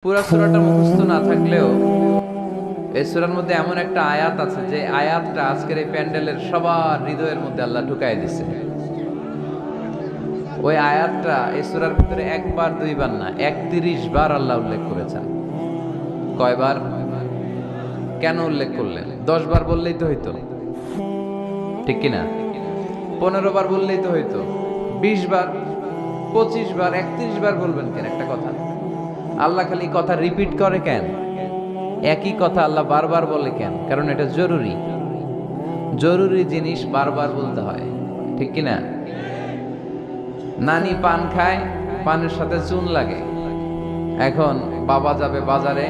পুরা সূরাটা মুখস্থ না থাকলেও এই সূরার মধ্যে এমন একটা আয়াত আছে যে আয়াতটা আজকের এই প্যান্ডেলের সবার হৃদয়ের মধ্যে আল্লাহ ঢুকাই দিছে। ওই আয়াতটা এই সূরার ভিতরে একবার দুইবার না 31 বার আল্লাহ উল্লেখ করেছেন। কয়বার? কেন উল্লেখ করলেন? 10 বার বললেই তো হইতো, ঠিক কিনা? 15 বার বললেই তো হইতো, 20 বার, 25 বার, 31 বার বলবেন কেন একটা কথা? আল্লাহ খালি কথা রিপিট করে কেন? একই কথা আল্লাহ বারবার বলে কেন? কারণ এটা জরুরি। জরুরি জিনিস বারবার বলতে হয়, ঠিক কিনা? নানি পান খায়, পানের সাথে চুন লাগে। এখন বাবা যাবে বাজারে,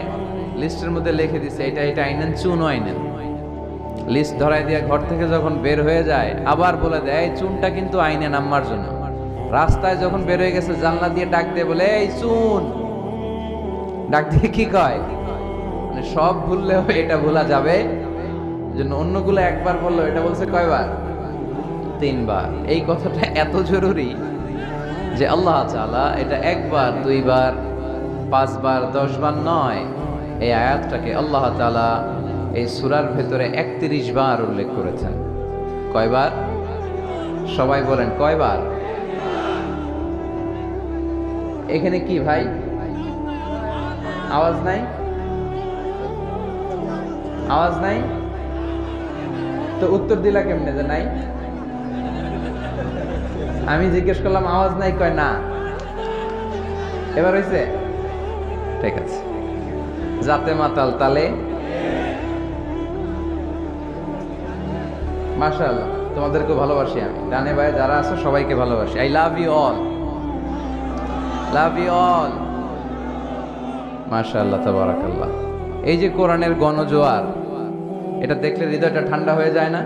লিস্টের মধ্যে লিখে দিছে এটা এটা আইনেন, চুনও আইনেন। লিস্ট ধরাই দিয়ে ঘর থেকে যখন বের হয়ে যায় আবার বলে দেয় এই চুনটা কিন্তু আইনেন আম্মার জন্য। রাস্তায় যখন বের হয়ে গেছে জানলা দিয়ে ডাক দিয়ে বলে এই চুন, ডাক দিয়ে কি কয়? মানে সব ভুললেও এটা ভোলা যাবে জন্য অন্যগুলো একবার বললো, এটা বলছে কয়বার? 3 বার। এই কথাটা এত জরুরি যে আল্লাহ তাআলা এটা একবার, 2 বার, 5 বার, 10 বার নয়, এই আয়াতটাকে আল্লাহ তাআলা এই সূরার ভেতরে 31 বার উল্লেখ করেছেন। কয়বার? সবাই বলেন কয়বার? এখানে কি ভাই আওয়াজ নাই? আওয়াজ নাই তো উত্তর দিলা কেমনে যে নাই? আমি জিজ্ঞেস করলাম আওয়াজ নাই, কয় না। এবার হইছে? ঠিক আছে। জাতে মাতাল তালে মাশাআল্লাহ, তোমাদেরকে ভালোবাসি আমি। ডানে ভাই যারা আছো সবাইকে ভালোবাসি। I love you all, love you all. মাশাআল্লাহ, তাবারাকাল্লাহ। এই যে কোরআনের গণজোয়ার, এটা দেখলে হৃদয়টা ঠান্ডা হয়ে যায় না?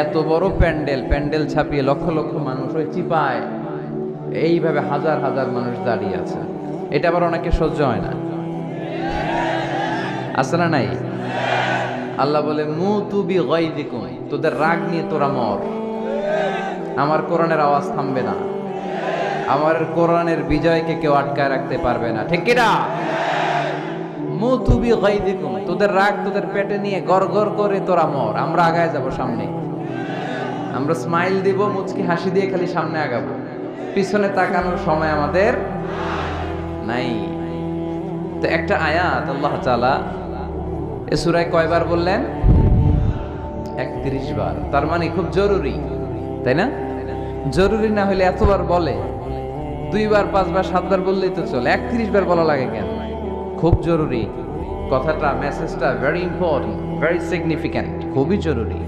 এত বড় প্যান্ডেল, প্যান্ডেল ছাপিয়ে লক্ষ লক্ষ মানুষ ওই চিপায় এইভাবে হাজার হাজার মানুষ দাঁড়িয়ে আছে। এটা আবার অনেকে সহ্য হয় না, আছে না নাই? আল্লাহ বলে মুতু বিগাইযিকুম, তোদের রাগ নিয়ে তোরা মর। আমার কোরআনের আওয়াজ থামবে না, আমার কোরআনের বিজয়কে কেউ আটকায় রাখতে পারবে না, ঠিক কিনা? মুতু বিগাইযিকুম, তোদের রাগ তোদের পেটে নিয়ে গড়গড় করে তোরা মর। আমরা আগায় যাব সামনে, আমরা স্মাইল দিব, মুচকি হাসি দিয়ে খালি সামনে আগাবো। পিছনে তাকানোর সময় আমাদের নাই। তো একটা আয়াত আল্লাহ তাআলা এই সূরায় কয়বার বললেন? 31 বার। তার মানে খুব জরুরি, তাই না? জরুরি না হলে এতবার বলে? 2 বার, 5 বার, 7 বার বললেই তো চলে, 31 বার বলা লাগে কেন? খুব জরুরি কথাটা, মেসেজটা ভেরি ইম্পর্টেন্ট, ভেরি সিগনিফিক্যান্ট, খুবই জরুরি।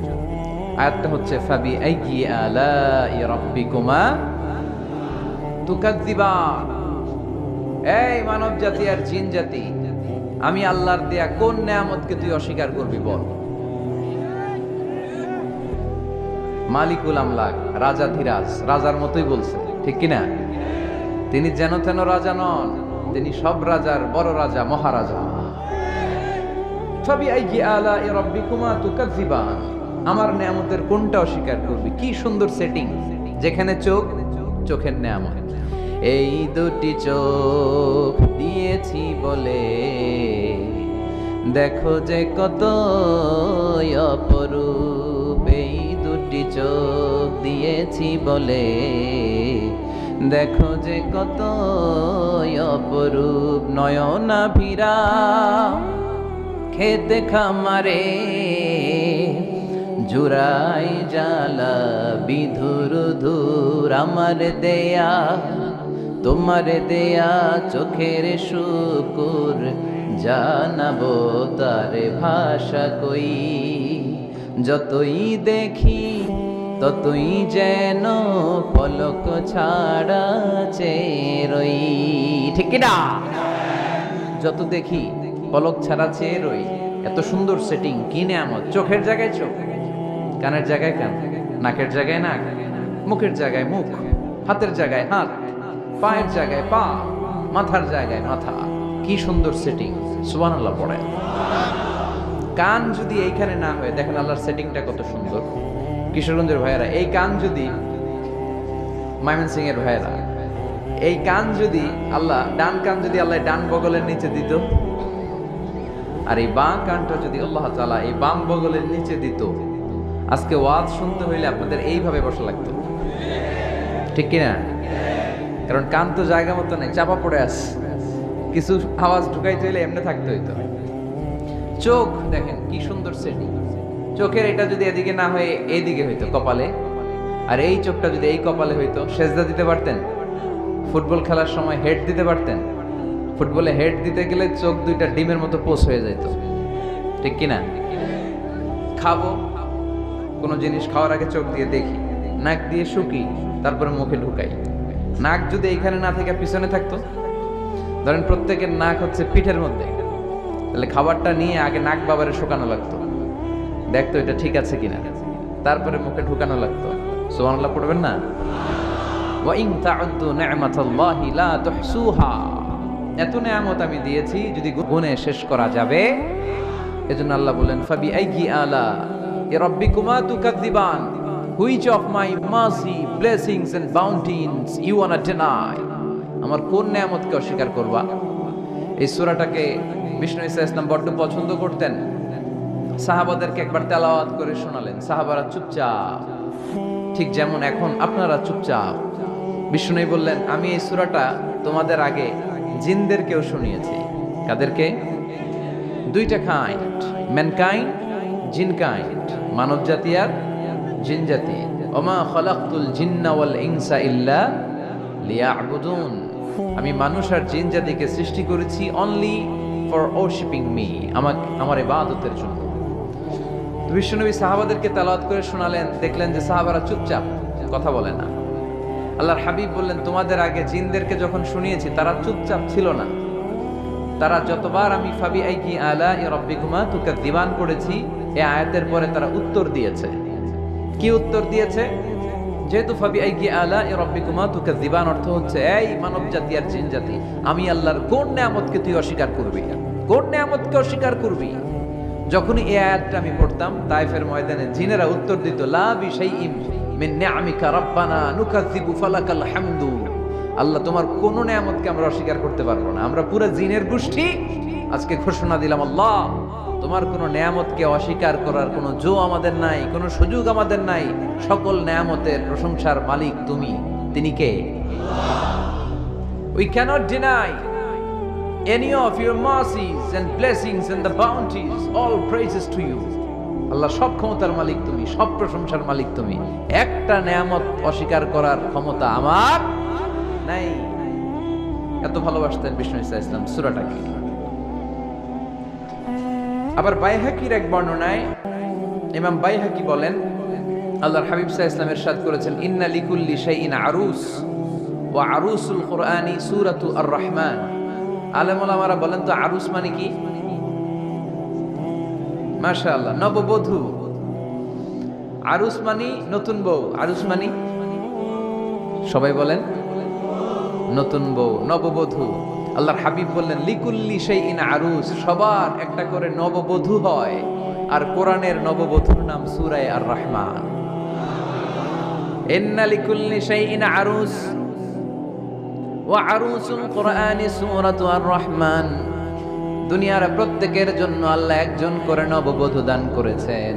আয়াতটা হচ্ছে ফাবি আইয়ি আলাই রাব্বিকুমা তুকাজ্জিবান। এই মানব জাতি আর জিন জাতি, আমি আল্লাহর দেয়া কোন নেয়ামতকে তুই অস্বীকার করবি বল? মালিকুল আমলাক, রাজা ধীরাজ, রাজার মতোই বলছে, ঠিক কিনা? তিনি যেন তেন রাজা নন, তিনি সব রাজার বড় রাজা, মহারাজা। ফাবি আইয়ি আলাই রাব্বিকুমা তুকাজ্জিবান, আমার নেয়ামতের কোনটা অস্বীকার করবি? কি সুন্দর সেটিং, যেখানে চোখ, চোখের নেয়ামত। এই দুটি চোখ দিয়েছি বলে দেখো যে কত অপরূপ। এই দুটি চোখ দিয়েছি বলে দেখো যে কত অপরূপ। নয়না ভিরা খেতে খামারে জুড়াই জ্বালা বিধুর ধুর। আমার দেয়া তোমার দেয়া চোখের শুকুর, জানাবো তার ভাষা কই। যতই দেখি ততই যেন পলক ছাড়া চেয়ে রই, ঠিক কিনা? যত দেখি পলক ছাড়া চেয়ে রই। এত সুন্দর সেটিং, কি নেয়ামত! চোখের জায়গায় চোখ, কানের জায়গায় কান, নাকের জায়গায় নাক, মুখের জায়গায় মুখ, হাতের জায়গায় হাত, পায়ের জায়গায় পা, মাথার জায়গায় মাথা। কি সুন্দর সেটিং! সুবহানাল্লাহ পড়ে। কান যদি এইখানে না হয়, দেখেন আল্লাহর সেটিংটা কত সুন্দর। কিশোরগঞ্জের ভাইয়েরা, এই কান যদি ময়মনসিংহের ভাইয়েরা এই কান যদি আল্লাহ, ডান কান যদি আল্লাহ ডান বগলের নিচে দিত, আর এই বাম কানটা যদি আল্লাহ তাআলা এই বাম বগলের নিচে দিত, আজকে ওয়াজ শুনতে হইলে আপনাদের এইভাবে বসা লাগতো, ঠিক কিনা? কারণ কান তো জায়গা মতো নেই, চাপা পড়ে আছে, কিছু আওয়াজ ঢুকাইতে হইলে এমনি থাকতে হইতো। চোখ দেখেন কি সুন্দর সেটিং, চোখের এটা যদি এদিকে না হয়ে এইদিকে হইতো কপালে, আর এই চোখটা যদি এই কপালে হইতো, সেজদা দিতে পারতেন? ফুটবল খেলার সময় হেড দিতে পারতেন? ফুটবলে হেড দিতে গেলে চোখ দুইটা ডিমের মতো পোষ হয়ে যেত, ঠিক কিনা? খাবো, কোনো জিনিস খাওয়ার আগে চোখ দিয়ে দেখি, নাক দিয়ে শুকি, তারপরে মুখে ঢুকাই। নাক যদি এইখানে না থেকে পিছনে থাকতো, ধরেন প্রত্যেকের নাক হচ্ছে পিঠের মধ্যে, তাহলে খাবারটা নিয়ে আগে নাক বাবারে শুকানো লাগতো, দেখতো এটা ঠিক আছে কিনা, তারপরে মুখে ঢুকানো লাগতো। সুবহানাল্লাহ পড়বেন না? ওয়া ইন তা'উদ্দু নি'মাতাল্লাহি লা তুহসুহা, এত নিয়ামত আমি দিয়েছি, যদি গুণে শেষ করা যাবে। এজন্য আল্লাহ বলেন ফাবি আইয়ি আলা রাব্বিকুমা তুকাযযিবান, which of my mercy blessings and bounties you wanna deny, আমার কোন নিয়ামতকে অস্বীকার করবা? এই সূরাটাকে বিষ্ণু ঈসা ইসলাম বড্ড পছন্দ করতেন, সাহাবাদেরকে একবার তেলাওয়াত করে শোনালেন, সাহাবারা চুপচাপ, ঠিক যেমন এখন আপনারা চুপচাপ। বিষ্ণু বললেন আমি এই সূরাটা তোমাদের আগে জিনদেরকেও শুনিয়েছি। কাদেরকে? দুইটা কাইন্ড, ম্যানকাইন্ড, জিন কাইন্ড, মানব জাতি আর জিন জাতি। ওমা খালাকতুল জিন্না ওয়াল ইনসা ইল্লা লিয়াবুদুন, আমি মানুষ আর জিন জাতিকে সৃষ্টি করেছি অনলি ফর ওয়ার্শিপিং মি, আমার ইবাদতের জন্য। তো বিশ্বনবী সাহাবাদেরকে তেলাওয়াত করে শোনালেন, দেখলেন যে সাহাবারা চুপচাপ, কথা বলে না। আল্লাহর হাবিব বললেন তোমাদের আগে জিনদেরকে যখন শুনিয়েছি তারা চুপচাপ ছিল না, তারা যতবার আমি ফাবি আইয়ি আলা রাব্বিকুমা তুকাযযিবান করেছি, এই আয়াতের পরে তারা উত্তর দিয়েছে। কি উত্তর দিয়েছে? যেহেতু ফাবি আইয়ি আলা রাব্বিকুমা তুকাযযিবান অর্থ হচ্ছে এই মানব জাতি আর জিন জাতি, আমি আল্লাহর কোন নিয়ামতকে তুই অস্বীকার করবি, কোন নিয়ামতকে অস্বীকার করবি? যখনই এই আয়াতটা আমি পড়তাম, তায়েফের ময়দানে জিনেরা উত্তর দিত লা বিশাইইন মিন নিআমিকা রাব্বানা নুকাযযিবু ফালাকাল হামদু, আল্লাহ তোমার কোন নিয়ামতকে আমরা অস্বীকার করতে পারবো না। আমরা পুরো জিনের গোষ্ঠী আজকে ঘোষণা দিলাম আল্লাহ তোমার কোন নিয়ামতকে অস্বীকার করার কোনো জো আমাদের নাই, কোনো সুযোগ আমাদের নাই, সকল নিয়ামতের প্রশংসার মালিক তুমি। তিনি কে? We cannot deny any of your mercies and blessings and the bounties, all praises to you. আল্লাহ সব ক্ষমতার মালিক তুমি, সব প্রশংসার মালিক তুমি, একটা নিয়ামত অস্বীকার করার ক্ষমতা আমার নাই। এত ভালোবাসতেন বিষ্ণু ঈসা ইসলাম সূরাটাকে। আবার বাইহাকির এক বর্ণনায় ইমাম বাইহাকি বলেন আল্লাহর হাবিব সাল্লাল্লাহু আলাইহি ওয়াসাল্লাম ইরশাদ করেছেন ইন্না লিকুল্লি শাইইন আরুস ওয়া আরুসুল কুরআনি সূরাতু আর-রাহমান। আলেম ওলামারা বলেন তো আরুস মানে কি? মাশাআল্লাহ, নববধূ। আরুস মানে নতুন বউ, আরুস মানে সবাই বলেন নতুন বউ, নববধূ। আল্লাহর হাবিব বললেন লিকুল্লি শাইইন আরুস, সবার একটা করে নববধূ হয়। আর কোরআনের নববধূর নাম সূরা আর-রাহমান। ইন্না লিকুল্লি শাইইন আরুস ওয়া আরুসুল কুরআনি সূরাতু আর-রাহমান। দুনিয়ার প্রত্যেকের জন্য আল্লাহ একজন করে নববধূ দান করেছেন।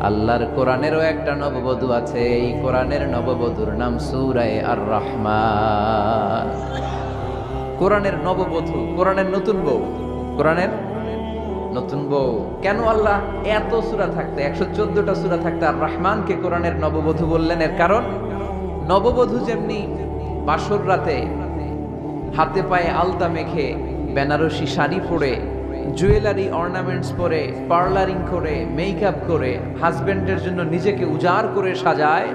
আল্লাহর কোরআনেরও একটা নববধূ আছে, এই কোরআনের নববধূর নাম সূরা আর-রাহমান। কোরআনের নববধূ, কোরআনের নতুন বউ, কোরআনের নতুন বউ। কেন আল্লাহ এত সূরা থাকতে, 114টা সূরা থাকতে আর রহমানকে কোরআনের নববধূ বললেন? এর কারণ নববধূ যেমনি বাসর রাতে হাতে পায়ে আলতা মেখে, বেনারসি শাড়ি পরে, জুয়েলারি অর্নামেন্টস পরে, পার্লারিং করে, মেকআপ করে হাজবেন্ডের জন্য নিজেকে উজাড় করে সাজায়,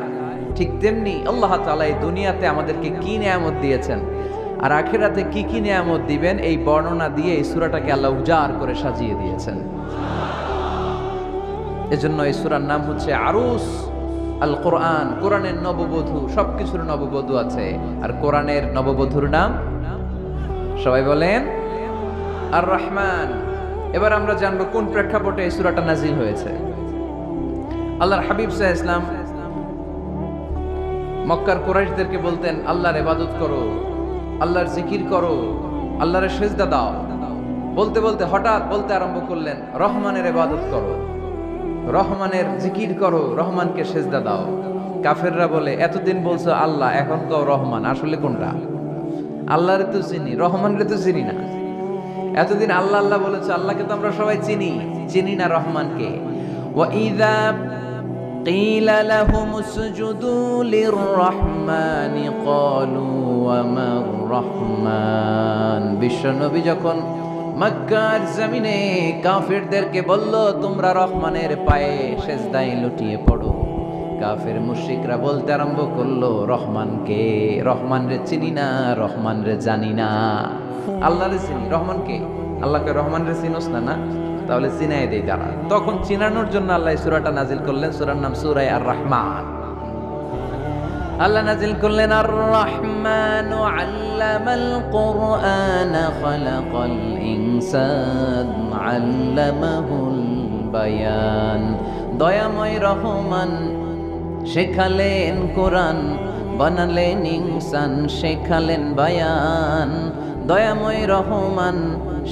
ঠিক তেমনি আল্লাহ তাআলা এই দুনিয়াতে আমাদেরকে কি নিয়ামত দিয়েছেন আর আখিরাতে কি কি নিয়ামত দিবেন, এই বর্ণনা দিয়ে এই সূরাটাকে আল্লাহ উজাড় করে সাজিয়ে দিয়েছেন। এজন্য এই সূরার নাম হচ্ছে আরুস আল কোরআন, কোরআনের নববধূ। সবকিছুর নববধূ আছে, আর কোরআনের নববধূর নাম সবাই বলেন আর রহমান। এবার আমরা জানবো কোন প্রেক্ষাপটে এই সূরাটা নাজিল হয়েছে। আল্লাহর হাবিব সাল্লাল্লাহু আলাইহি ওয়াসাল্লাম মক্কার কুরাইশদেরকে বলতেন আল্লাহর ইবাদত করো, আল্লাহর জিকির করো, আল্লাহর সেজদা দাও। বলতে বলতে হঠাৎ বলতে আরম্ভ করলেন, রহমানের ইবাদত করো, রহমানের জিকির করো, রহমানকে সেজদা দাও। কাফেররা বলে, এতদিন বলছো আল্লাহ, এখন কও রহমান, আসলে কোনটা? আল্লাহরে তো চিনি, রহমানরে তো চিনি না। এতদিন আল্লাহ আল্লাহ বলেছে, আল্লাহকে তো আমরা সবাই চিনি, চিনি না রহমানকে। وَإِذَا قِيلَ لَهُمُ اسْجُدُوا لِلرَّحْمَنِ قَالُوا وَمَا الرَّحْمَنُ। বিশ্বনবী যখন মক্কার জমিনে কাফেরদেরকে বলল, তোমরা রহমানের পায়ে সেজদায় লুটিয়ে পড়ো, কাফের মুশরিকরা বলতে আরম্ভ করলো, রহমানকে, রহমানরে চিনি না, রহমানরে জানি না। আল্লাহরে চিনি, রহমানকে? আল্লাহকে রহমানরে চিনোস না? না, তাহলে চিনাই দেই তারা। তখন চিনানোর জন্য আল্লাহ সূরাটা নাজিল করলেন, সূরার নাম সূরা আর রহমান। আল্লাহ নাজিল করলেন, আর রহমান আল্লামাল কুরআন খালাকাল ইনসান আল্লামাহুল বায়ান। দয়াময় রহমান শেখালেন কোরআন, বানালেন ইনসান, শেখালেন বায়ান। দয়াময় রহমান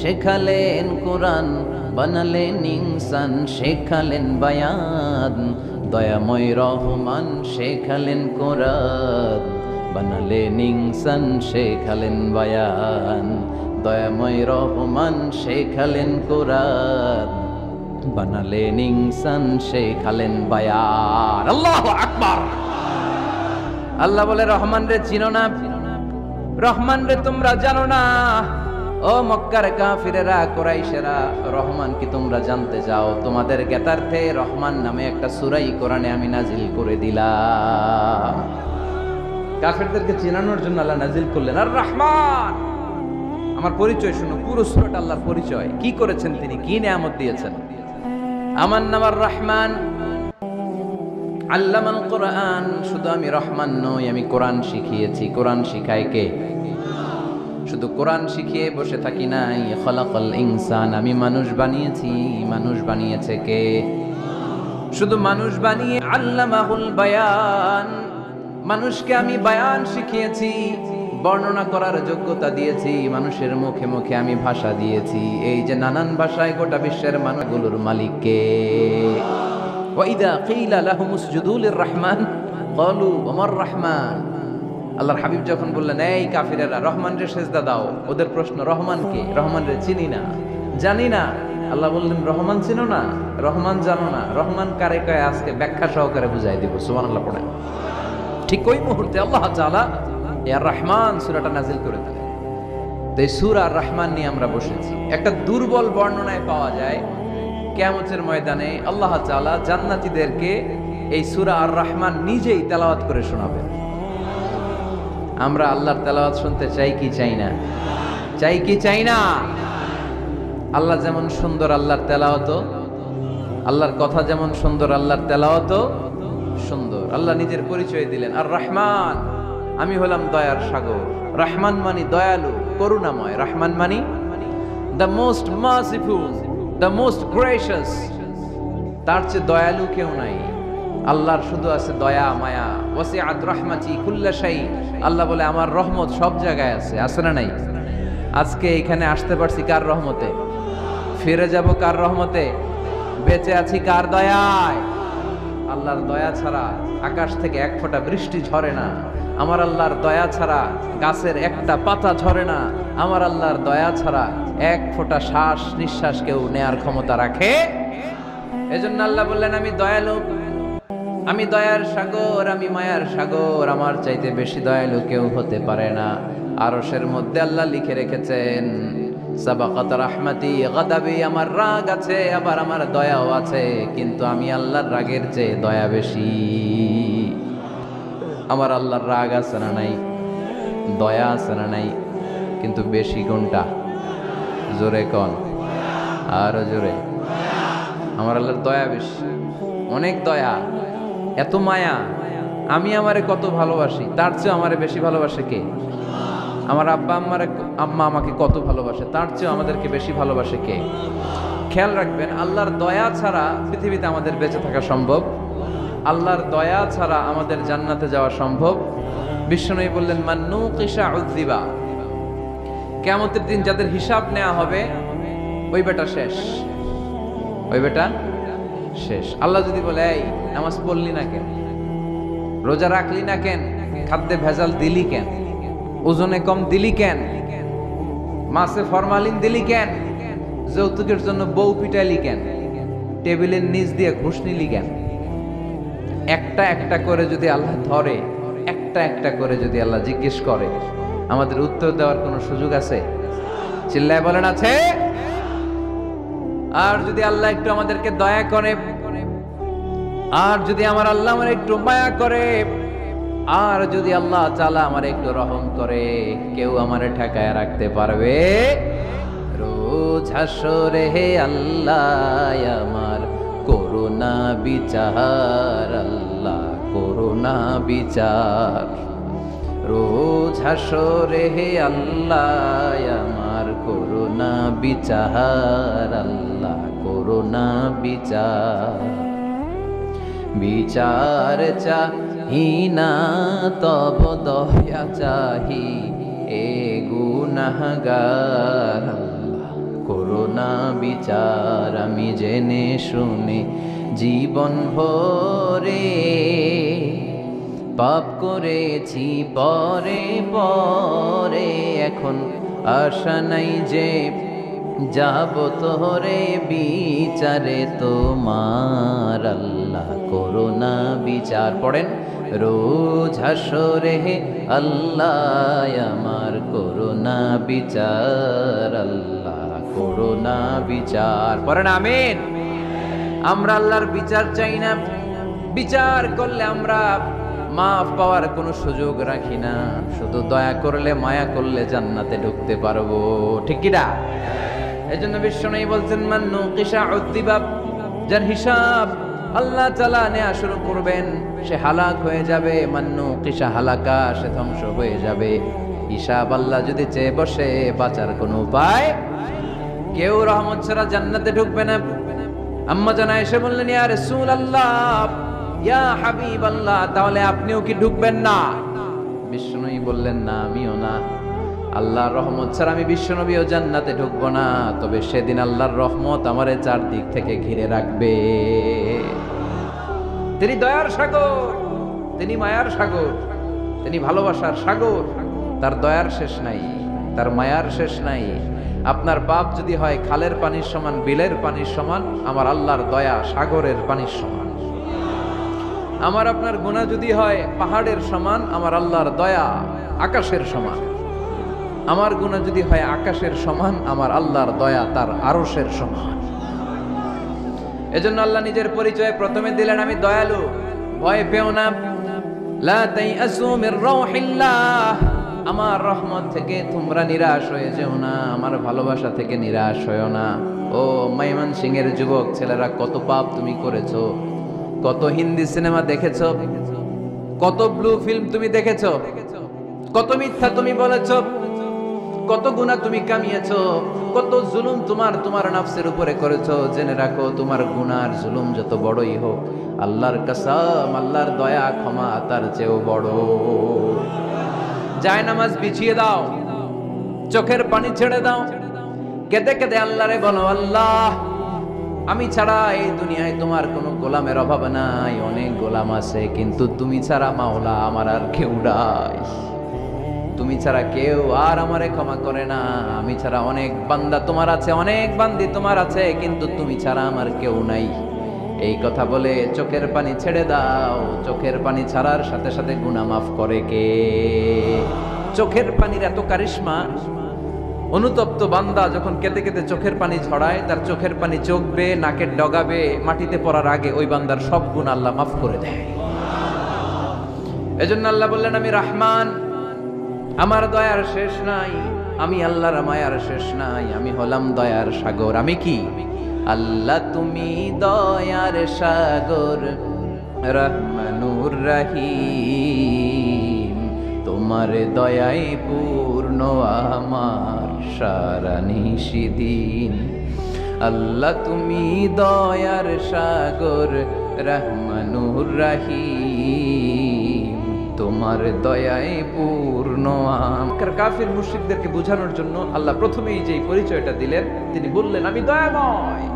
শেখালেন কোরআন, বানালেন ইনসান, শেখালেন বায়ান। দয়াময় রহমান শেখালেন কোরআন, বানালেন ইনসান, শেখালেন বায়ান। দয়াময় রহমান শেখালেন কোরআন, বানালেন ইনসান, শেখালেন বায়ান। আল্লাহু আকবার। আল্লাহ বলে, রহমান রে চিনো না, রহমান রে তোমরা জানো না। ও মক্কার কাফিরেরা, কুরাইশেরা, রহমান কি তোমরা জানতে চাও? তোমাদের জ্ঞাতার্থে রহমান নামে একটা সূরাই কোরআনে আমি নাজিল করে দিলাম। কাফিরদেরকে চেনানোর জন্য আল্লাহ নাজিল করলেন আর রহমান। আমার পরিচয় শুনো, পুরো সূরাটা আল্লাহর পরিচয়, কি করেছেন তিনি, কি নিয়ামত দিয়েছেন। আমার নাম আর রহমান, আল্লামাল কোরআন। শুধু আমি রহমান নই, আমি কোরআন শিখিয়েছি। কোরআন শিখায় কে? শুধু কোরআন শিখিয়ে বসে থাকি নাই। খলাকাল ইনসান, আমি মানুষ বানিয়েছি। মানুষ বানিয়েছে কে? শুধু মানুষ বানিয়ে আল্লামাহুল বায়ান, মানুষকে আমি বায়ান শিখিয়েছি, বর্ণনা করার যোগ্যতা দিয়েছি। মানুষের মুখে মুখে আমি ভাষা দিয়েছি। এই যে নানান ভাষায় গোটা বিশ্বের মানুষগুলোর মালিক কে? ওয়াইদা কিলা লাহুম উসজুদু লিররহমান ক্বালু ওমার রহমান। আল্লাহর হাবিব যখন বললেন, এই কাফিরেরা, রহমানরে সেজদা দাও, ওদের প্রশ্ন, রহমান কে? রহমানরে চিনি না, জানি না। আল্লাহ বললেন, রহমান চিনো না, রহমান জানো না, রহমান কারে কয় আজকে ব্যাখ্যা সহকারে বুঝাই দিব। সুবহানাল্লাহ পড়েন। ঠিক ওই মুহূর্তে আল্লাহ তাআলা ইয়া রহমান সূরাটা নাজিল করে দিলেন। তো এই সূরা আর রহমান নিয়ে আমরা বসেছি। একটা দুর্বল বর্ণনায় পাওয়া যায়, কিয়ামতের ময়দানে আল্লাহ তাআলা জান্নাতীদেরকে এই সূরা আর রহমান নিজেই তেলাওয়াত করে শোনাবেন। আমরা আল্লাহর তেলাওয়াত শুনতে চাই কি চাই না? চাই কি চাই না? আল্লাহ যেমন সুন্দর, আল্লাহর তেলাওয়াত, আল্লাহর কথা যেমন সুন্দর, আল্লাহর তেলাওয়াত সুন্দর। আল্লাহ নিজের পরিচয় দিলেন, আর রহমান, আমি হলাম দয়ার সাগর। রহমান মানি দয়ালু, করুণাময়। রহমান মানি the most merciful, the most gracious. তার চেয়ে দয়ালু কেউ নাই। আল্লাহর শুধু আছে দয়া মায়া। ওয়াসিআত রাহমাতি কুল্লা শাই। আল্লাহ বলে, আমার রহমত সব জায়গায় আছে। আছে না নাই? আজকে এখানে আসতে পারছি কার রহমতে? ফিরে যাব কার রহমতে? বেঁচে আছি কার দয়ায়? আল্লাহর দয়া ছাড়া আকাশ থেকে এক ফোঁটা বৃষ্টি ঝরে না। আমার আল্লাহর দয়া ছাড়া গাছের একটা পাতা ঝরে না। আমার আল্লাহর দয়া ছাড়া এক ফোঁটা শ্বাস নিঃশ্বাস কেউ নেয়ার ক্ষমতা রাখে। এজন্য আল্লাহ বললেন, আমি দয়ালু, আমি দয়ার সাগর, আমি মায়ার সাগর। আমার চাইতে বেশি দয়ালু কেউ হতে পারে না। আরশের মধ্যে আল্লাহ লিখে রেখেছেন, সাবাকাত রাহমাতি গাদাবি। আমার রাগ আছে, আবার আমার দয়াও আছে, কিন্তু আমি আল্লাহর রাগের চেয়ে দয়া বেশি। আমার আল্লাহর রাগ আছে না নাই? দয়া আছে না নাই? কিন্তু বেশি কোনটা? জোরে কোন? আরো জোরে। আমার আল্লাহর দয়া বেশি, অনেক দয়া, এত মায়া। আমি আমারে কত ভালোবাসি, তার চেয়ে আমারে বেশি ভালোবাসে কে? আমার আম্মা আমাকে কত ভালোবাসে, তার চেয়ে আমাদেরকে বেশি ভালোবাসে কে? খেয়াল রাখবেন, আল্লাহর দয়া ছাড়া পৃথিবীতে আমাদের বেঁচে থাকা সম্ভব। আল্লাহর দয়া ছাড়া আমাদের জান্নাতে যাওয়া সম্ভব। বিশ্বনবী বললেন, মান নুকিশা উযিবা। কিয়ামতের দিন যাদের হিসাব নেওয়া হবে ওই বেটা শেষ, ওই বেটা শেষ। আল্লাহ যদি বলে এই নামাজ পড়লি না কেন, রোজা রাখলি না কেন, খাদ্যে ভেজাল দিলি কেন, ওজনে কম দিলি কেন, মাছে ফরমালিন দিলি কেন, যৌতুকের জন্য বউ পিটাইলি কেন, টেবিলের নিচ দিয়ে ঘুষ নিলি কেন, একটা একটা করে যদি আল্লাহ ধরে, একটা একটা করে যদি আল্লাহ জিজ্ঞেস করে, আমাদের উত্তর দেওয়ার কোনো সুযোগ আছে? চিল্লায় বলেন আছে? আর যদি আল্লাহ একটু আমাদেরকে দয়া করে, আর যদি আমার আল্লাহ আমার একটু মায়া করে, আর যদি আল্লাহ তাআলা আমার একটু রহম করে, কেউ আমারে ঠেকায় রাখতে পারবে? রোজ হাসরে হে আল্লাহ আমার করুণা বিচার, আল্লাহ করুণা বিচার। রোজ হাসরে হে আল্লাহ আমার করুণা বিচার, আল্লাহ করুণা বিচার। বিচার চাহি না তব দয়া চাহি এ গুনাহগার, আল্লাহ করুণা বিচার। আমি জেনে শুনে জীবন ভরে পাপ করেছি পরে পরে, এখন আশা নাই যে যাব তোরে বিচারে তোমার, আল্লাহ করুণা বিচার। পড়েন রোজ হাসরে হে আল্লাহ আমার করুণা বিচার, আল্লাহ করুণা বিচার। পড়েন আমিন। আমরা আল্লাহর বিচার চাই না, বিচার করলে আমরা মাফ পাওয়ার কোনো সুযোগ রাখি না, শুধু দয়া করলে মায়া করলে জান্নাতে ঢুকতে পারবো, ঠিক কি না? এজন্য বিশ্বনবী বলছেন মান নুকিশা উযিবা, যার হিসাব আল্লাহ তাআলা নেওয়া শুরু করবেন সে হালাক হয়ে যাবে। মান নুকিশা হালাকা, সে ধ্বংস হয়ে যাবে। হিসাব আল্লাহ যদি চেয়ে বসে বাঁচার কোনো উপায়, কেউ রহমত ছাড়া জান্নাতে ঢুকবে না। আম্মা জানা এসে বললেন ইয়া রাসূলুল্লাহ, ইয়া হাবিবাল্লাহ, তাহলে আপনিও কি ঢুকবেন না? বিশ্বনবী বললেন না, আমিও না। আল্লাহর রহমত ছাড়া আমি বিশ্বনবীও জান্নাতে ঢুকবো না, তবে সেদিন আল্লাহর রহমত আমারে চারদিক থেকে ঘিরে রাখবে। তিনি দয়ার সাগর, তিনি মায়ার সাগর, তিনি ভালোবাসার সাগর। তার দয়ার শেষ নাই, তার মায়ার শেষ নাই। আপনার পাপ যদি হয় খালের পানির সমান, বিলের পানির সমান, আমার আল্লাহর দয়া সাগরের পানির সমান। আমার আপনার গুনাহ যদি হয় পাহাড়ের সমান, আমার আল্লাহর দয়া আকাশের সমান। আমার গুনাহ যদি হয় আকাশের সমান, আমার আল্লাহর দয়া তার আরশের সমান। এজন্য আল্লাহ নিজের পরিচয় প্রথমে দিলেন আমি দয়ালু, ভয় পেও না। লা তাইআসু মির রাউহিল্লাহ, আমার রহমত থেকে তোমরা নিরাশ হয়ে যেও না, আমার ভালোবাসা থেকে নিরাশ হয়েও না। ও ময়মনসিংহের যুবক ছেলেরা, কত পাপ তুমি করেছো, কত হিন্দি সিনেমা দেখেছো, কত ব্লু ফিল্ম তুমি দেখেছো, কত মিথ্যা তুমি বলেছো, কত গুনাহ তুমি কামিয়েছো, কত জুলুম তোমার নাফসের উপরে করেছো। জেনে রাখো তোমার গুনার জুলুম যত বড়ই হোক, আল্লাহর কসম, আল্লাহর দয়া ক্ষমা তার চেয়েও বড়। যায় নামাজ বিছিয়ে দাও, চোখের পানি ছেড়ে দাও, কেঁদে কেঁদে আল্লাহরে বলো আল্লাহ আমি ছাড়া এই দুনিয়ায় তোমার কোনো গোলামের অভাব নাই, অনেক গোলাম আছে, কিন্তু তুমি ছাড়া মাওলা আমার আর কেউ নাই। তুমি ছাড়া কেউ আর আমারে ক্ষমা করে না। আমি ছাড়া অনেক বান্দা তোমার আছে, অনেক বান্দি তোমার আছে, কিন্তু তুমি ছাড়া আমার কেউ নাই। এই কথা বলে চোখের পানি ছেড়ে দাও। চোখের পানি ছাড়ার সাথে সাথে গুনাহ মাফ করে কে? চোখের পানির এত কারিশমা। অনুতপ্ত বান্দা যখন কেঁদে কেঁদে চোখের পানি ঝরায়, তার চোখের পানি চোখ বেয়ে নাকের ডগাবে মাটিতে পড়ার আগে ওই বান্দার সব গুনাহ আল্লাহ মাফ করে দেয়। এজন্য আল্লাহ বললেন আমি রহমান, আমার দয়ার শেষ নাই। আমি আল্লাহর মায়ার শেষ নাই। আমি হলাম দয়ার সাগর। আমি কি? আল্লাহ তুমি দয়ার সাগর, রহমানুর রহিম, তোমার দয়ায় পূর্ণ আমার সারা নিশিদিন। আল্লাহ তুমি দয়ার সাগর, রহমানুর রহিম, তোমার তোমার দয়ায় পূর্ণ। কাফির মুশরিকদেরকে বোঝানোর জন্য আল্লাহ প্রথমেই যে পরিচয়টা দিলেন, তিনি বললেন আমি দয়াময়।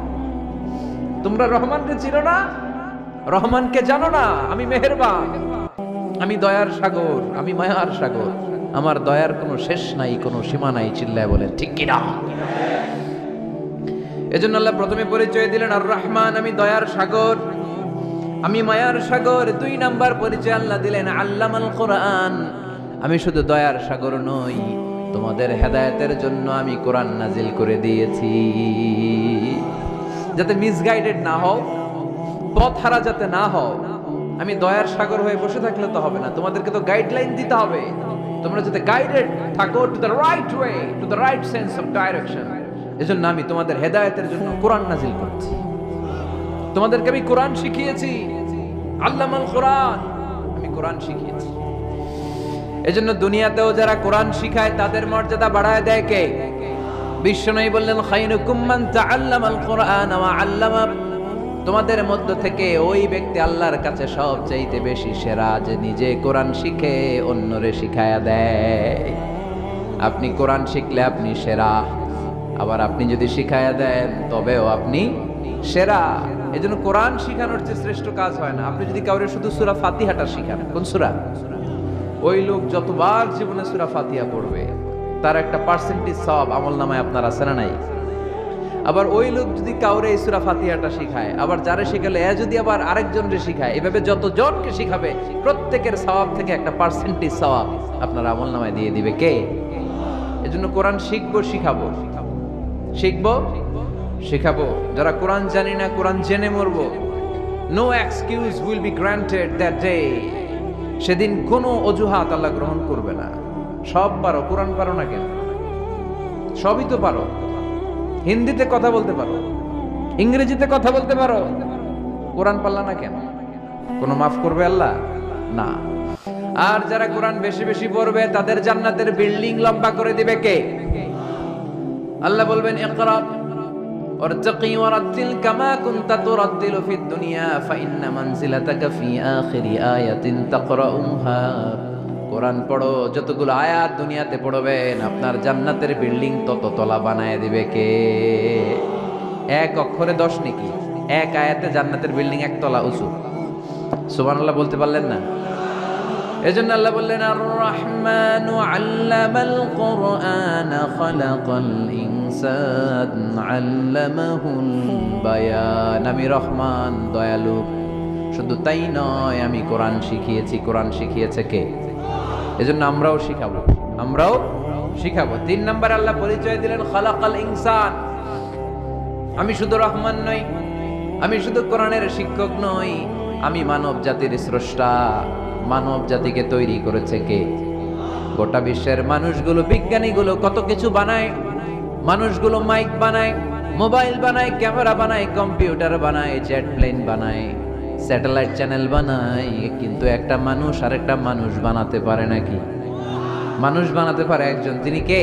তোমরা রহমানকে চিনো না, রহমানকে জানো না, আমি মেহেরবান, আমি দয়ার সাগর, আমি মায়ার সাগর, আমার দয়ার কোনো শেষ নাই, কোনো সীমা নাই। চিল্লায় বলেন ঠিক কিনা? এজন্য আল্লাহ প্রথমে পরিচয় দিলেন আর রহমান, আমি দয়ার সাগর, আমি মায়ার সাগর। 2 নাম্বার পরিচয় আল্লাহ দিলেন আল্লামাল কোরআন, আমি শুধু দয়ার সাগর নই, তোমাদের হেদায়েতের জন্য আমি কোরআন নাজিল করে দিয়েছি, যাতে মিসগাইডেড না হও, পথ হারা যাতে না হও। আমি দয়ার সাগর হয়ে বসে থাকলে তো হবে না, তোমাদেরকে তো গাইডলাইন দিতে হবে, তোমরা যাতে গাইডেড থাকো to the right way, to the right sense of direction. এজন্য আমি তোমাদের হেদায়েতের জন্য কোরআন নাজিল করছি, তোমাদেরকে আমি কোরআন শিখিয়েছি। আল্লামাল কোরআন, আমি কোরআন শিখিয়েছি। এজন্য দুনিয়াতেও যারা কোরআন শিখায় তাদের মর্যাদা বাড়ায় দেয় কে? বিশ্বনবী বললেন খায়রুকুম মান তাআল্লামাল কোরআন ওয়া আল্লামা, তোমাদের মধ্য থেকে ওই ব্যক্তি আল্লাহর কাছে সবচাইতে বেশি সেরা যে নিজে কোরআন শিখে অন্যরে শিখায়া দেয়। আপনি কোরআন শিখলে আপনি সেরা, আবার আপনি যদি শিখায়া দেন তবেও আপনি সেরা। এজন্য কোরআন শিখানোর চেয়ে শ্রেষ্ঠ কাজ হয় না। আপনি যদি কাউরে শুধু সূরা ফাতিহাটা শিখান, কোন সূরা, ওই লোক যতবার জীবনে সূরা ফাতিহা পড়বে তার একটা পার্সেন্টেজ সওয়াব আমলনামায় আপনার আছে না নাই? আবার ওই লোক যদি কাউরে এই সূরা ফাতিহাটা শিখায়, আবার যারে শিখালে এ যদি আবার আরেকজনকে শিখায়, এভাবে যতজনকে শিখাবে প্রত্যেকের সওয়াব থেকে একটা পার্সেন্টেজ সওয়াব আপনার আমলনামায় দিয়ে দিবে কে? এজন্য কোরআন শিখবো, শিখাবো, শিখবো, শিখাবো। যারা কোরআন জানি না, কোরআন জেনে মরবো। No excuse will be granted that day. সেদিন কোনো অজুহাত আল্লাহ গ্রহণ করবে না। সব পারো, কোরআন পারো না কেন? সবই তো পারো। হিন্দিতে কথা বলতে পারো, ইংরেজিতে কথা বলতে পারো, কোরআন পারলা না কেন? কোনো মাফ করবে আল্লাহ? না। আর যারা কোরআন বেশি বেশি পড়বে তাদের জান্নাতের বিল্ডিং লম্বা করে দিবে কে? আল্লাহ বলবেন ইকরা ওয়ারতাকি ওয়ারাতিল কামা কুনতা তুরাতিলু ফিদ দুনিয়া ফাইন্না মানজিলাতাকা ফি আখিরি আয়াতিন তাকরাউহা। কোরআন পড়ো, যতগুলো আয়াত দুনিয়াতে পড়বেন আপনার জান্নাতের বিল্ডিং তত তলা বানায় দিবে কে? এক অক্ষরে 10 নেকি, এক আয়াতে জান্নাতের বিল্ডিং 1 তলা উঁচু। সুবহানাল্লাহ বলতে পারলেন না? এজন্য আল্লাহ বললেন আর রহমানু আল্লামাল কোরআন খালাকাল ইনসান আল্লামাহুল বায়ান। আমি রহমান, দয়ালু। শুধু তাই নয়, আমি কোরআন শিখিয়েছি। কোরআন শিখিয়েছে কে? এজন্য আমরাও শিখাবো, আমরাও শিখাবো। 3 নম্বর আল্লাহ পরিচয় দিলেন খালাকাল ইনসান। আমি শুধু রহমান নই, আমি শুধু কোরআনের শিক্ষক নই, আমি মানব জাতির স্রষ্টা। মানব জাতিকে তৈরি করেছে কে? গোটা বিশ্বের মানুষগুলো, বিজ্ঞানীগুলো কত কিছু বানায়। মানুষগুলো মাইক বানায়, মোবাইল বানায়, ক্যামেরা বানায়, কম্পিউটার বানায়, জেট প্লেন বানায়, স্যাটেলাইট চ্যানেল বানায়, কিন্তু একটা মানুষ আর একটা মানুষ বানাতে পারে নাকি? মানুষ বানাতে পারে একজন, তিনি কে?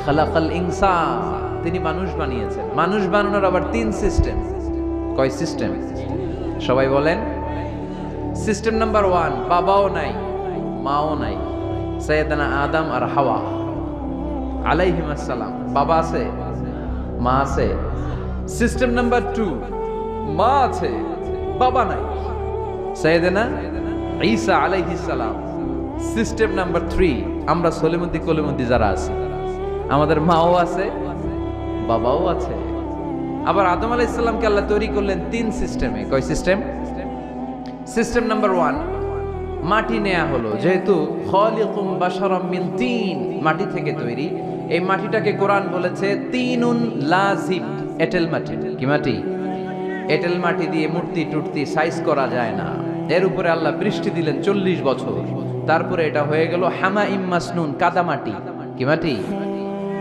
খালাকাল ইনসান, তিনি মানুষ বানিয়েছেন। মানুষ বানানোর আবার 3 সিস্টেম। কয় সিস্টেম? সবাই বলেন। সিস্টেম নাম্বার 1, বাবাও নাই, মাও নাই, সাইয়েদানা আদম আর হাওয়া আলাইহিস সালাম। বাবা আছে, মা আছে। সিস্টেম নাম্বার 2, মা আছে, বাবা নাই, সাইয়েদানা ঈসা আলাইহিস সালাম। সিস্টেম নাম্বার 3, আমরা সলিমুদ্দি কলিমুদ্দি যারা আছি, আমাদের মাও আছে, বাবাও আছে। আবার আদম আলাইহিস সালামকে আল্লাহ তৈরি করলেন 3 সিস্টেমে। কয় সিস্টেম? সিস্টেম নাম্বার 1, মাটি নেয়া হলো, যেহেতু খালিকুম বাশারাম মিন তিন, মাটি থেকে তৈরি। এই মাটিটাকে কোরআন বলেছে তিনুন লাজিব, এঁটেল মাটি। কি মাটি? এঁটেল মাটি দিয়ে মূর্তি টুর্তি সাইজ করা যায় না। এর উপরে আল্লাহ বৃষ্টি দিলেন 40 বছর, তারপরে এটা হয়ে গেল হামাইম মাসনুন, কাদামাটি। কি মাটি?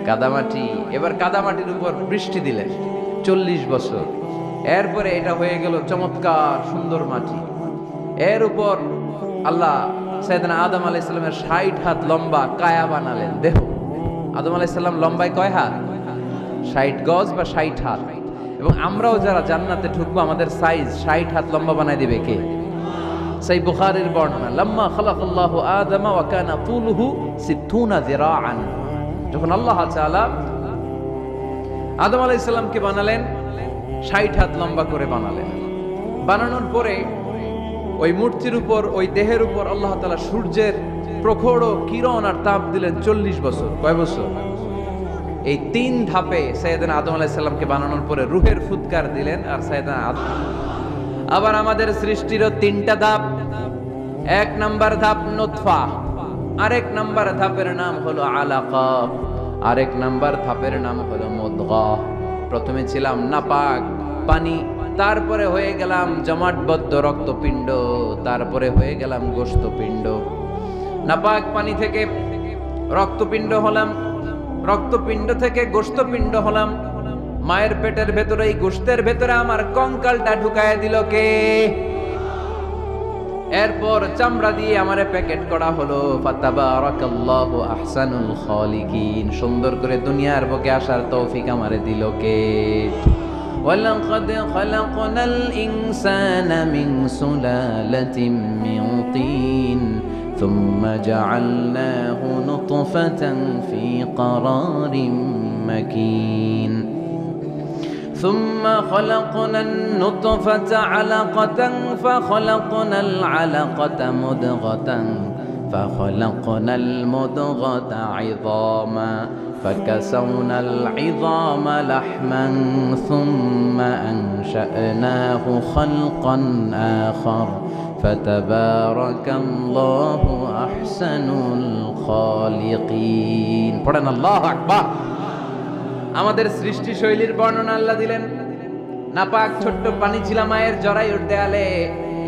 কাদামাটি। এবার কাদামাটির উপর বৃষ্টি দিলেন 40 বছর, এরপরে এটা হয়ে গেল চমৎকার সুন্দর মাটি। এর উপর আল্লাহ সাইয়েদনা আদম আলাইহিস সালামের 60 হাত লম্বা কায়া বানালেন, দেহ। আদম আলাইহিস সালাম লম্বায় কয় হাত? 60 গজ বা 60 হাত। এবং আমরাও যারা জান্নাতে ঢুকবো আমাদের সাইজ 60 হাত লম্বা বানায় দিবে কে? সেই বুখারীর বর্ণনা, লাম্মা খালাকাল্লাহু আদম ওয়া কানা তুলুহু 60 যিরাআন। যখন আল্লাহ তাআলা আদম আলাইহিস সালামকে বানালেন 60 হাত লম্বা করে বানালেন। বানানোর পরে ওই মূর্তির উপর, ওই দেহের উপর আল্লাহ তাআলা সূর্যের প্রখর কিরণ আর তাপ দিলেন 40 বছর। কয় বছর? এই 3 ধাপে সাইয়েদনা আদম আলাইহিস সালামকে বানানোর পরে রূহের ফুৎকার দিলেন। আর সাইয়েদনা আদম, আবার আমাদের সৃষ্টিরও 3টা ধাপ। 1 নাম্বার ধাপ নুতফা, আরেক নাম্বার ধাপের নাম হলো আলাকা, আরেক নাম্বার ধাপের নাম হলো মুদগা। প্রথমে ছিলাম নাপাক পানি, তারপরে হয়ে গেলাম জমাটবদ্ধ রক্তপিণ্ড, তারপরে হয়ে গেলাম গোশতপিণ্ড। নাপাক পানি থেকে রক্তপিণ্ড হলাম, রক্তপিণ্ড থেকে গোশতপিণ্ড হলাম। মায়ের পেটের ভেতরে, এই গোশতের ভেতরে আমার কঙ্কালটা ঢুকায় দিল কে? এরপর চামড়া দিয়ে আমারে প্যাকেট করা হলো। ফাতাবারাকাল্লাহু আহসানুল খালিকিন। সুন্দর করে দুনিয়ার বুকে আসার তৌফিক আমারে দিল কে? ওয়ালাকাদ খালাকনাল ইনসানা মিন সুলালাতিন মিন তিন সুম্মা জাআলনাহু নুতফাতান ফি ক্বারারিন মাকিন ثم خلقنا النطفة علقة فخلقنا العلقة مضغة فخلقنا المضغة عظاما فكسونا العظام لحما ثم أنشأناه خلقا آخر فتبارك الله أحسن الخالقين. পড়েন আল্লাহু আকবার। আমাদের সৃষ্টি শৈলীর বর্ণনা আল্লাহ দিলেন। নাপাক ছোট্ট পানি ছিল মায়ের জরায়ুর দেয়ালে,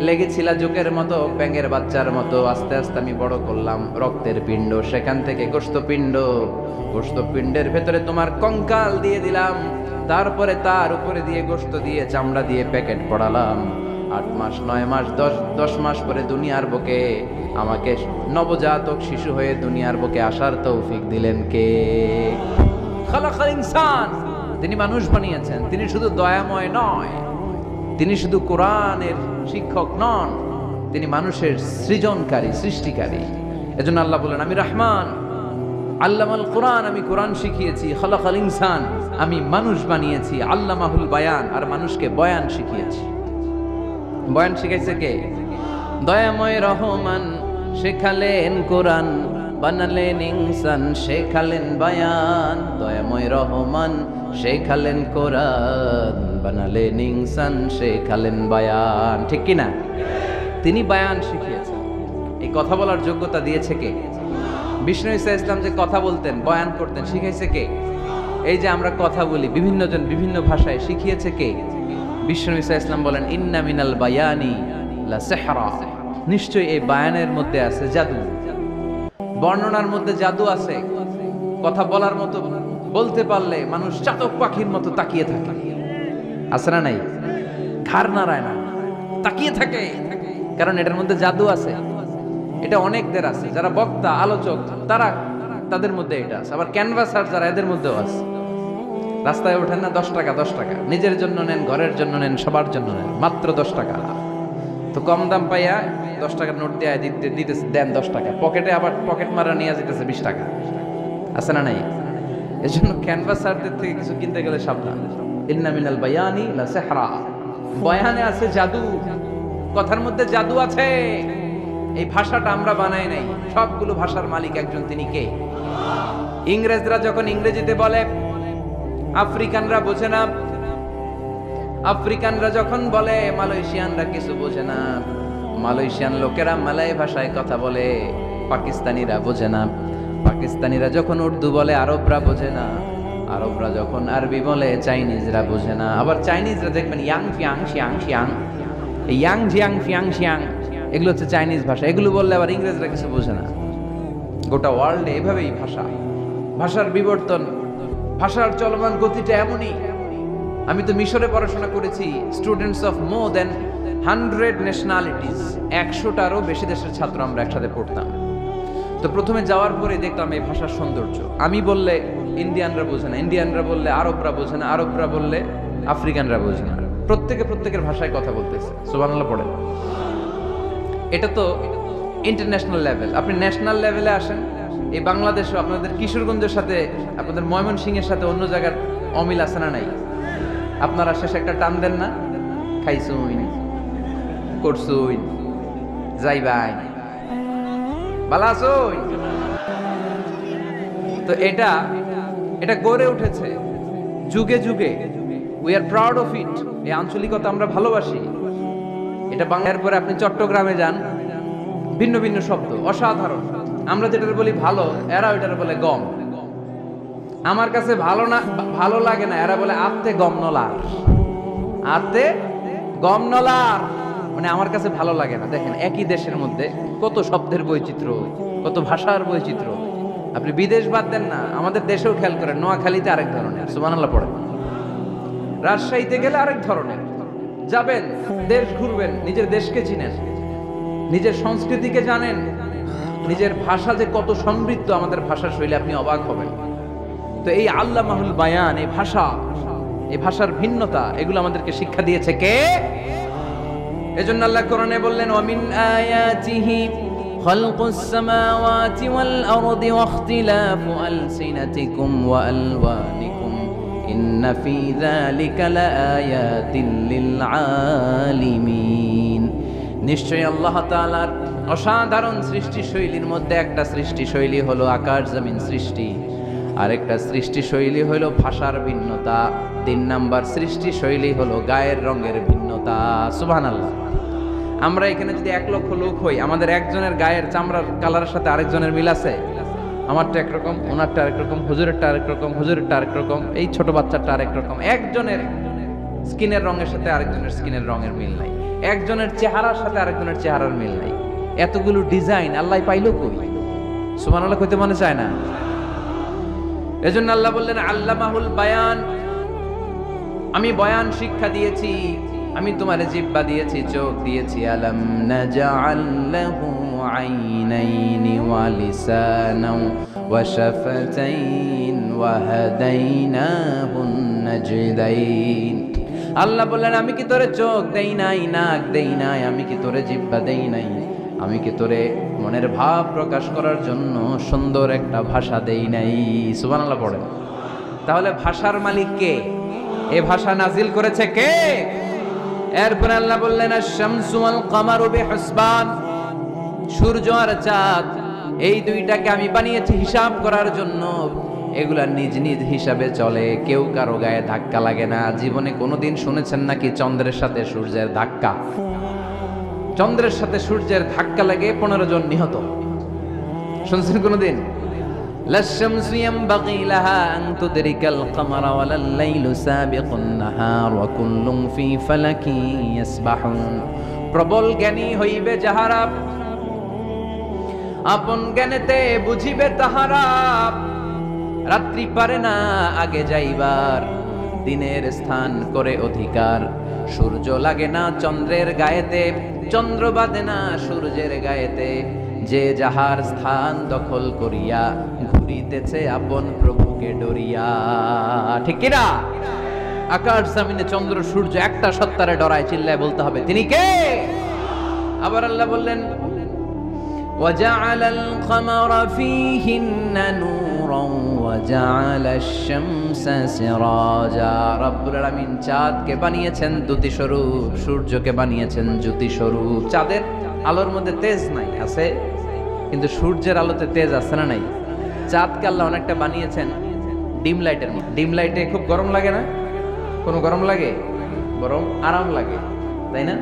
লেগেছিল জোকের মতো, ব্যাঙের বাচ্চার মতো। আস্তে আস্তে আমি বড় করলাম রক্তের পিণ্ড, সেখান থেকে গোশতপিণ্ড, গোশতপিণ্ডের ভেতরে তোমার কঙ্কাল দিয়ে দিলাম, তারপরে তার উপরে দিয়ে গোশত দিয়ে চামড়া দিয়ে প্যাকেট পড়ালাম। 8 মাস 9 মাস 10 মাস পরে দুনিয়ার বুকে আমাকে নবজাতক শিশু হয়ে দুনিয়ার বুকে আসার তৌফিক দিলেন কে? খালাকাল ইনসান। তিনি মানুষ বানিয়েছেন। তিনি শুধু দয়াময় নয়, তিনি শুধু কোরআনের শিক্ষক নন, তিনি মানুষের সৃজনকারী, সৃষ্টিকারী। এজন্য আল্লাহ বলেন, আমি রহমান, আল্লামাল কোরআন, আমি কোরআন শিখিয়েছি। খালাকাল ইনসান, আমি মানুষ বানিয়েছি। আল্লামাহুল বায়ান, আর মানুষকে বয়ান শিখিয়েছি। বয়ান শিখাইছে কে? দয়াময় রহমান শেখালেন কোরআন, বানালেন ইনসান, শেখালেন বায়ান। দয়াময় রহমান শেখালেন কোরআন, বানালেন ইনসান, শেখালেন বায়ান। ঠিক কি না? তিনি বায়ান শিখিয়েছেন। এই কথা বলার যোগ্যতা দিয়েছে কে? বিষ্ণু ঈসা ইসলাম যে কথা বলতেন, বয়ান করতেন, শিখাইছে কে? এই যে আমরা কথা বলি বিভিন্ন জন বিভিন্ন ভাষায়, শিখিয়েছে কে? বিষ্ণু ঈসা ইসলাম বলেন, ইন্না মিনাল বায়ানি লা সিহরা। নিশ্চয়ই এই বায়ানের মধ্যে আছে জাদু, বর্ণনার মধ্যে জাদু আছে। কথা বলার মতো, বলতে পারলে মানুষ চাতক পাখির মতো তাকিয়ে থাকে। আছে না নাই? ঘাড় নাড়ায় না, তাকিয়ে থাকে, কারণ এটার মধ্যে জাদু আছে। এটা অনেকদের আছে, যারা বক্তা আলোচক তারা, তাদের মধ্যে এটা আছে। আবার ক্যানভাসার যারা, এদের মধ্যেও আছে। রাস্তায় ওঠেন না 10 টাকা 10 টাকা, নিজের জন্য নেন, ঘরের জন্য নেন, সবার জন্য নেন, মাত্র 10 টাকা। তো কম দাম পাইয়া 10 টাকার নোট দিয়ে দিতেছে, দেন 10 টাকা, পকেটে আবার পকেট মারা নিয়ে যেতেছে 20 টাকা। আছে না নাই? এই জন্য ক্যানভাসারদের থেকে কিছু কিনতে গেলে সাবধান। ইন্না মিনাল বায়ানি লা সিহরা। বয়ানে আছে জাদু, কথার মধ্যে জাদু আছে। এই ভাষাটা আমরা বানাই নাই, সবগুলো ভাষার মালিক একজন, তিনি কে? ইংরেজরা যখন ইংরেজিতে বলে, আফ্রিকানরা বোঝে না। আফ্রিকানরা যখন বলে, মালয়েশিয়ানরা কিছু বোঝে না। মালয়েশিয়ান লোকেরা মালয় ভাষায় কথা বলে, পাকিস্তানিরা বোঝে না। পাকিস্তানিরা যখন উর্দু বলে, আরবরা বোঝে না। আরবরা যখন আরবি বলে, চাইনিজরা বোঝে না। আবার চাইনিজরা দেখবেন Yang Fiang Shiang Shiang, Yang Jiang Fiang Shiang, এগুলো হচ্ছে চাইনিজ ভাষা। এগুলো বললে আবার ইংরেজরা কিছু বোঝে না। গোটা ওয়ার্ল্ডে এভাবেই ভাষা, ভাষার বিবর্তন, ভাষার চলমান গতিটা এমনই। আমি তো মিশরে পড়াশোনা করেছি। Students of more than 100 nationalities, 100টারও বেশি দেশের ছাত্র আমরা একসাথে পড়তাম। তো প্রথমে যাওয়ার পরে দেখলাম এই ভাষার সৌন্দর্য। আমি বললে ইন্ডিয়ানরা বোঝে না, ইন্ডিয়ানরা বললে আরবরা বোঝে না, আরবরা বললে আফ্রিকানরা বোঝে না। প্রত্যেকের ভাষায় কথা বলতেছে। সুবহানাল্লাহ পড়েন। এটা তো ইন্টারন্যাশনাল লেভেল। আপনি ন্যাশনাল লেভেলে আসেন, এই বাংলাদেশও আপনাদের কিশোরগঞ্জের সাথে, আপনাদের ময়মনসিংহের সাথে অন্য জায়গার অমিল আছে না নাই? আপনারা শেষে একটা টান দেন না, খাইছুইন করছুইন যাইবাই ভালো আছুইন। তো এটা গড়ে উঠেছে যুগে যুগে। We are proud of it. এই আঞ্চলিকতা আমরা ভালোবাসি। এটা বাংলার পরে আপনি চট্টগ্রামে যান, ভিন্ন ভিন্ন শব্দ অসাধারণ। আমরা যেটা বলি ভালো, এরা ওইটার বলে গম। আমার কাছে ভালো লাগে না, এরা বলে আত্তে গম নলার, আত্তে গম নলার, মানে আমার কাছে ভালো লাগে না। দেখেন একই দেশের মধ্যে কত শব্দের বৈচিত্র্য, কত ভাষার বৈচিত্র্য। আপনি বিদেশ বাদ দেন না, আমাদের দেশেও খেয়াল করেন, নোয়াখালীতে আরেক ধরনের, সুবহানাল্লাহ পড়েন, রাজশাহীতে গেলে আরেক ধরনের। যাবেন, দেশ ঘুরবেন, নিজের দেশকে চিনেন, নিজের সংস্কৃতিকে জানেন, নিজের ভাষা যে কত সমৃদ্ধ, আমাদের ভাষা শৈলী, আপনি অবাক হবেন। তো এই আল্লামাহুল বায়ান, এই ভাষার ভিন্নতা, এগুলো আমাদেরকে শিক্ষা দিয়েছে কে? এজন্য আল্লাহ কোরআনে বললেন, ওয়ামিন আয়াতিহি খালকুস সামাওয়াতি ওয়াল আরদি ওয়াখতিলাফু আলসিনাতিকুম ওয়া আলওয়ানিকুম ইন্না ফি যালিকা লাআয়াতিন লিল আলিমিন। নিশ্চয়ই আল্লাহ তাআলার অসাধারণ সৃষ্টিশৈলীর মধ্যে একটা সৃষ্টিশৈলী হলো আকাশ জমিন সৃষ্টি, আরেকটা সৃষ্টিশৈলী হলো ভাষার ভিন্নতা, 3 নাম্বার সৃষ্টিশৈলী হলো গায়ের রঙের ভিন্নতা। সুবহানাল্লাহ। আমরা এখানে যদি 1 লক্ষ লোক হই, আমাদের একজনের গায়ের চামড়ার কালারের সাথে আরেকজনের মিল আছে? আমারটা একরকম, ওনারটা আরেক রকম, হুজুরেরটা আরেক রকম, হুজুরেরটা আরেক রকম, এই ছোট বাচ্চাটা আরেক রকম। একজনের স্কিনের রঙের সাথে আরেকজনের স্কিনের রঙের মিল নাই, একজনের চেহারার সাথে আরেকজনের চেহারার মিল নাই। এতগুলো ডিজাইন আল্লাহ পাইলো কই? সুবহানাল্লাহ কইতে মনে চায় না? এজন্য আল্লাহ বললেন আল্লামাহুল বায়ান, আমি বয়ান শিক্ষা দিয়েছি, আমি তোমার জিহ্বা দিয়েছি, চোখ দিয়েছি। আলাম নাজআল লাহু আইনাইনি ওয়া লিসানাও ওয়া শাফাতাইন ওয়া হাদাইনাহুন নাজদাইন। আল্লাহ বললেন, আমি কি তোরে চোখ দেই নাই, নাক দেই নাই, আমি কি তোরে জিহ্বা দেই নাই, আমি কি তোরে মনের ভাব প্রকাশ করার জন্য সুন্দর একটা ভাষা দেই নাই? সুবহানাল্লাহ পড়েন। তাহলে ভাষার মালিক কে? এই ভাষা নাজিল করেছে কে? এরপর আল্লাহ বললেন, আশ-শামসু ওয়াল কামারু বিহুসবান, সূর্য আর চাঁদ, এই দুইটাকে আমি বানিয়েছি হিসাব করার জন্য। এগুলা নিজ নিজ হিসাবে চলে, কেউ কারো গায়ে ধাক্কা লাগে না। জীবনে কোনোদিন শুনেছেন নাকি চন্দ্রের সাথে সূর্যের ধাক্কা? চন্দ্রের সাথে সূর্যের ধাক্কা লাগে 15 জন নিহত, শুনছেন কোনোদিন? লাশ-শামসু ইয়ানবাগি লাহা আন তুদরিকাল কামারা ওয়ালাল লাইলু সাবিকুন নাহার ওয়া কুল্লুন ফি ফালাকি ইয়াসবাহুন। প্রবল জ্ঞানী হইবে যাহারা, আপন জ্ঞানেতে বুঝিবে তাহারা। রাত্রি পারে না আগে যাইবার, দিনের স্থান করে অধিকার। সূর্য লাগে না চন্দ্রের গায়েতে, চন্দ্র বাঁধে না সূর্যের গায়েতে। যে যাহার স্থান দখল করিয়া ঘুরিতেছে আপন প্রভুকে ডরিয়া। ঠিক কিনা? আকাশ জমিনে চন্দ্র সূর্য একটা সত্তারে ডরায়, চিল্লায় বলতে হবে তিনি কে? আবার আল্লাহ বললেন, وَجَعَلَ الْقَمَرَ فِيهِنَّ نُورًا وَجَعَلَ الشَّمْسَ سِرَاجًا। রব্বুল আলামিন চাঁদকে বানিয়েছেন দ্যুতি স্বরূপ, সূর্যকে বানিয়েছেন জ্যোতি স্বরূপ। চাঁদের আলোর মধ্যে তেজ নাই, আছে, কিন্তু সূর্যের আলোতে তেজ আছে না নাই? চাঁদকে আল্লাহ অনেকটা বানিয়েছেন ডিম লাইটের মধ্যে। ডিম লাইটে খুব গরম লাগে না? কোনো গরম লাগে? বরং আরাম লাগে, তাই না?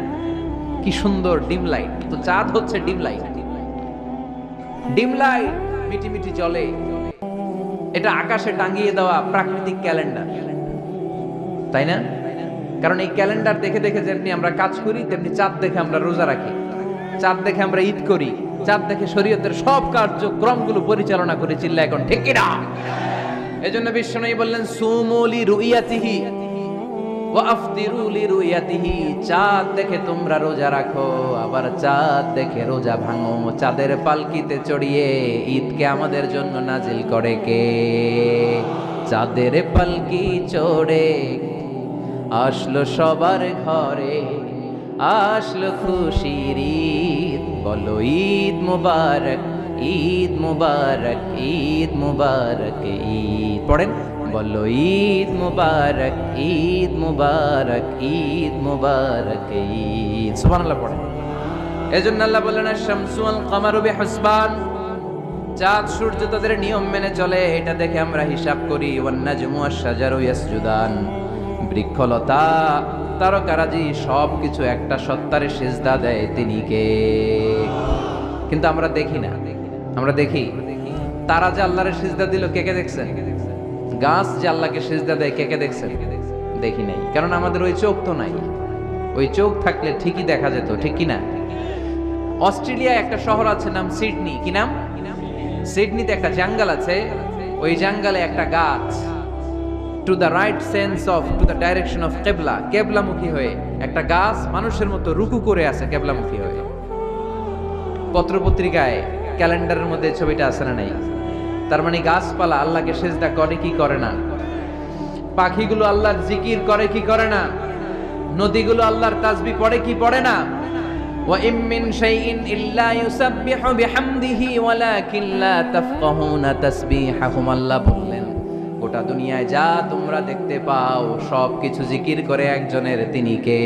কি সুন্দর ডিম লাইট। তো চাঁদ হচ্ছে ডিম লাইট। ডিম লাইট মিটি মিটি চলে, এটা আকাশে টাঙিয়ে দেওয়া প্রাকৃতিক ক্যালেন্ডার, তাই না? কারণ এই ক্যালেন্ডার দেখে দেখে যেমনি আমরা কাজ করি, তেমনি চাঁদ দেখে আমরা রোজা রাখি, চাঁদ দেখে আমরা ঈদ করি, চাঁদ দেখে শরীয়তের সব কার্যক্রমগুলো পরিচালনা করি। চিল্লা এখন ঠিক কিনা? এজন্য বিশ্বনবী বললেন, সুমু লিরুইয়াতিহি ওয়া আফতিরু লিরুইয়াতিহি। চাঁদ দেখে তোমরা রোজা রাখো, আবার চাঁদ দেখে রোজা ভাঙো। চাঁদের পালকিতে চড়িয়ে ঈদকে আমাদের জন্য নাজিল করে কে? চাঁদের পালকি চড়ে আসলো সবার ঘরে, আসলো খুশির ঈদ, বলো ঈদ মুবারক, ঈদ মুবারক, ঈদ মুবারক, ঈদ পড়েন, বলো ঈদ মুবারক, ঈদ মুবারক, ঈদ মুবারক, ঈদ। সুবহানাল্লাহ পড়েন। এজন্য আল্লাহ বললেন আশ-শামসু ওয়াল কামারু বিহুসবান, চাঁদ সূর্য তাদের নিয়ম মেনে চলে, এটা দেখে আমরা হিসাব করি। ওয়ান নাজমু ওয়াশ-শাজারু ইয়াসজুদান, বৃক্ষলতা তারকারাজি সবকিছু একটা সত্তারে সিজদা দেয়, তিনি কে? কিন্তু আমরা দেখি না। আমরা দেখি তারা যে আল্লাহরে সিজদা দিল, কে কে দেখছেন? গাছ যে আল্লাহকে সিজদা দেয়, কে কে দেখছেন? দেখি নাই, কারণ আমাদের ওই চোখ তো নাই। ওই চোখ থাকলে ঠিকই দেখা যেত, ঠিক কি না? অস্ট্রেলিয়া একটা শহর আছে নাম সিডনি, কি নাম? সিডনিতে একটা জঙ্গল আছে, ওই জঙ্গলে একটা গাছ to the right sense of, to the direction of কেবলা, কেবলামুখী হয়ে একটা গাছ মানুষের মতো রুকু করে আছে কেবলামুখী হয়ে। পত্রপত্রিকায় ক্যালেন্ডারের মধ্যে ছবিটা আছে না নাই? তার মানে গাছপালা আল্লাহকে সিজদা করে কি করে না? পাখিগুলো আল্লাহর জিকির করে কি করে না? নদীগুলো আল্লাহর তাসবিহ পড়ে কি পড়ে না? ওয়া ইম মিন শাইইন ইল্লা ইউসাব্বিহু বিহামদিহি ওয়ালাকিন লা তাফকাহুনা তাসবিহাহুম, আল্লাহ বললেন গোটা দুনিয়ায় যা তোমরা দেখতে পাও সব কিছু জিকির করে একজনের, তিনি কে?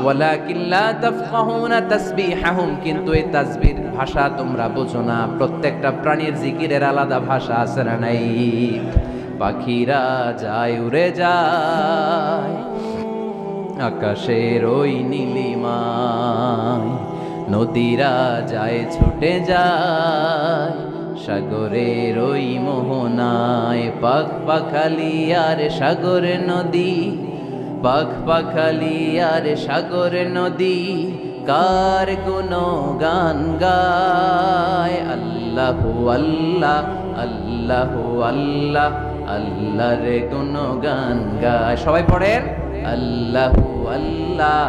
ওয়ালাকিন লা তাফকাহুনা তাসবিহাহুম, কিন্তু এই তাসবিহর ভাষা তোমরা বোঝো না। প্রত্যেকটা প্রাণীর জিকিরের আলাদা ভাষা আছে না নাই? পাখিরা যায় উড়ে যায় আকাশের ওই নীলিমায়, নদীরা যায় ছুটে যায় সাগরের ওই মোহনায়। পাখ পাখালি আর সাগর নদী, পাখ পাখালি আর সাগর নদী, কার গুণগান গায়। আল্লাহু আল্লাহ, আল্লাহু আল্লাহ, আল্লাহর গুণগান গায়। সবাই পড়েন আল্লাহু আল্লাহ,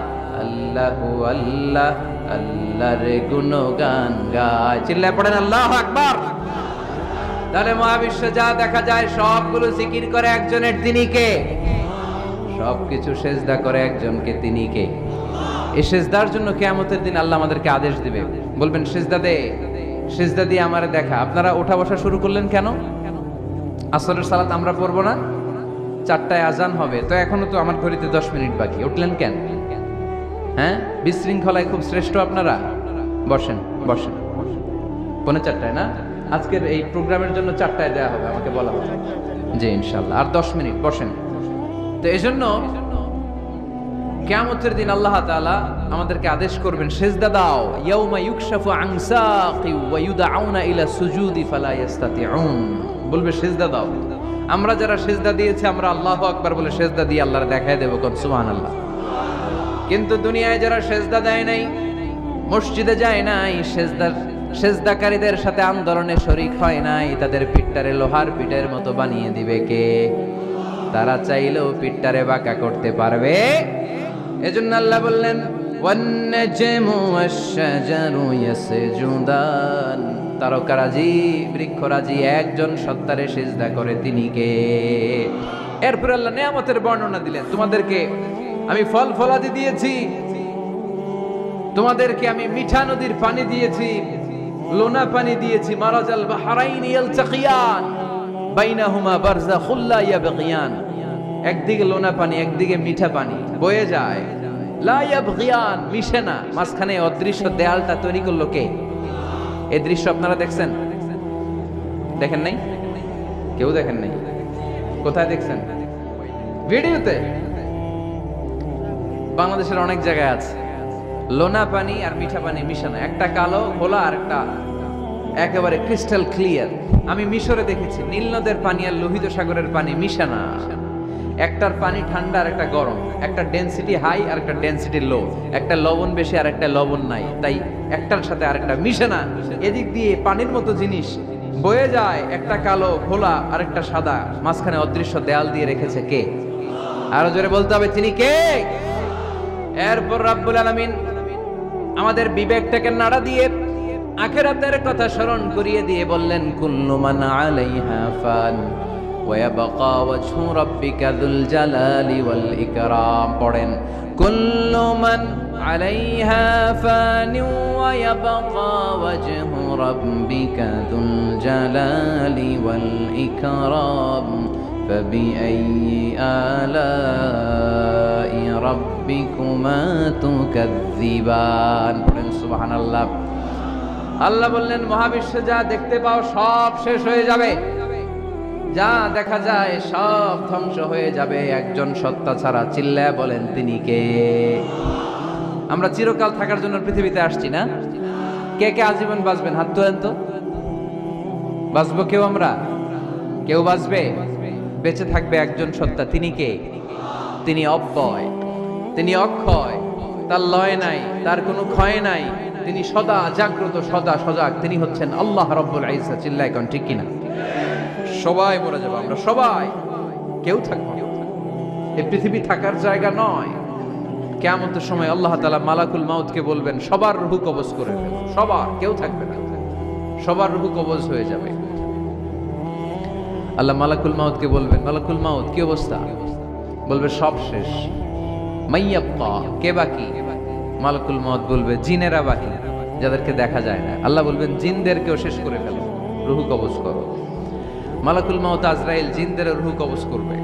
আল্লাহু আল্লাহ, আল্লাহর গুণগান গায়। চিল্লায় পড়েন আল্লাহু আকবার। তাহলে মহাবিশ্বে যা দেখা যায় সবগুলো জিকির করে একজনের, তিনি কে? সবকিছু সেজদা করে একজনকে, তিনি কে? এই সেজদার জন্য কিয়ামতের দিন আল্লাহ আমাদেরকে আদেশ দিবে, বলবেন সেজদা দে, সেজদা দিয়ে আমারে দেখা। আপনারা ওঠা বসা শুরু করলেন কেন? আসরের সালাত আমরা পড়বো না, 4টায় আজান হবে, তো এখনো তো আমার ঘড়িতে 10 মিনিট বাকি, উঠলেন কেন? হ্যাঁ, বিশৃঙ্খলায় খুব শ্রেষ্ঠ আপনারা। বসেন বসেন, 3:45 না? আজকের এই প্রোগ্রামের জন্য 4টায় দেওয়া হবে, আমাকে বলা হবে। জি ইনশাল্লাহ, আর 10 মিনিট বসেন। তো এই জন্য কিয়ামতের দিন আল্লাহ তাআলা আমাদেরকে আদেশ করবেন সেজদা দাও। ইয়াউমা ইউকশাফু আন সাকি ওয়া ইউদআউনা ইলা সুজুদি ফালা ইস্তাতিউন, বলবে সেজদা দাও। আমরা যারা সেজদা দিয়েছি আমরা আল্লাহু আকবার বলে সেজদা দিয়ে আল্লাহর দেখায় দেব, কোন সুবহানাল্লাহ। কিন্তু দুনিয়ায় যারা সেজদা দেয় নাই, মসজিদে যায় নাই, সেজদাকারীদের সাথে আন্দোলনে শরীক হয় নাই, তাদের পিঠটারে লোহার পিঠের মতো বানিয়ে দিবে কে? তারা চাইলেও পিঠটারে বাঁকা করতে পারবে? এজন্য আল্লাহ বললেন ওয়ান নাজমু ওয়াশ-শাজারু ইয়াসজুদান, তারকারাজি বৃক্ষরাজি একজন সত্তারে সিজদা করে, তিনি কে? এরপর আল্লাহ নিয়ামতের বর্ণনা দিলেন, তোমাদেরকে আমি ফল ফলাদি দিয়েছি, তোমাদেরকে আমি মিঠা নদীর পানি দিয়েছি, লোনা পানি দিয়েছি। মারাজাল বাহরাইনি ইয়ালতাকিয়ান বাইনাহুমা বারযাখুল লা ইয়াবগিয়ান, একদিকে লোনা পানি একদিকে মিঠা পানি বয়ে যায়, লা ইয়াবগিয়ান, মিশে না, মাঝখানে অদৃশ্য দেয়ালটা তৈরি করলো কে? এই দৃশ্য আপনারা দেখছেন? দেখেন নাই? কেউ দেখেন নাই? কোথায় দেখছেন? ভিডিওতে। বাংলাদেশের অনেক জায়গায় আছে লোনা পানি আর মিঠা পানি মিশানো, একটা কালো ঘোলা আর একটা একেবারে ক্রিস্টাল ক্লিয়ার। আমি মিশরে দেখেছি নীল নদের পানি আর লোহিত সাগরের পানি মিশানা, একটার পানি ঠান্ডা আর একটা গরম, একটা ডেনসিটি হাই আর একটা ডেনসিটি লো, একটা লবণ বেশি আর একটা লবণ নাই, তাই একটার সাথে আরেকটা মিশে না। এদিক দিয়ে পানির মতো জিনিস বয়ে যায়, একটা কালো ঘোলা আর একটা সাদা, মাঝখানে অদৃশ্য দেয়াল দিয়ে রেখেছে কে? আরো জোরে বলতে হবে, তিনি কে? এরপর রাব্বুল আলামিন আমাদের বিবেকটাকে নাড়া দিয়ে আখিরাতের কথা স্মরণ করিয়ে দিয়ে বললেন কুল্লু মান আলাইহা ফান ويبقى وجه ربك ذو الجلال والإكرام পড়েন كل من عليها فان ويبقى وجه ربك ذو الجلال والإكرام فبأي آلاء ربكما تكذبان পড়েন সুবহানাল্লাহ। আল্লাহ বললেন মহাবিশ্বে যা দেখতে পাও সব শেষ হয়ে যাবে, যা দেখা যায় সব ধ্বংস হয়ে যাবে একজন সত্তা ছাড়া। চিল্লায়া বলেন তিনি কে? আমরা চিরকাল থাকার জন্য পৃথিবীতে আসছি না? কে কে আজীবন বাঁচবেন? হাত তোলেন তো। বাঁচবো কেউ? আমরা কেউ বাঁচবে? বেঁচে থাকবে একজন সত্তা, তিনি কে? তিনি অব্যয়, তিনি অক্ষয়, তার লয় নাই, তার কোনো ক্ষয় নাই, তিনি সদা জাগ্রত, সদা সজাগ, তিনি হচ্ছেন আল্লাহ রাব্বুল ইজ্জত। চিল্লায় কোন ঠিক কিনা? সবাই মরে যাবো আমরা, সবাই, কেউ থাকবো না। এই পৃথিবী থাকার জায়গা নয়। কিয়ামতের সময় আল্লাহ তাআলা মালাকুল মাউতকে বলবেন সবার রূহ কবজ করে ফেলো, সবার, কেউ থাকবে না, সবার রূহ কবজ হয়ে যাবে। আল্লাহ মালাকুল মাউতকে বলবেন মালাকুল মাউত কি অবস্থা? বলবে সব শেষ। মাইয়াবকা, কে বাকি? মালাকুল মাউত বলবে জিনেরা বাকি, যাদেরকে দেখা যায় না। আল্লাহ বলবেন জিনদেরকেও শেষ করে ফেলো, রূহ কবজ করো। মালাকুল মাউত আজরাইল জিনদের রূহ কবজ করবে।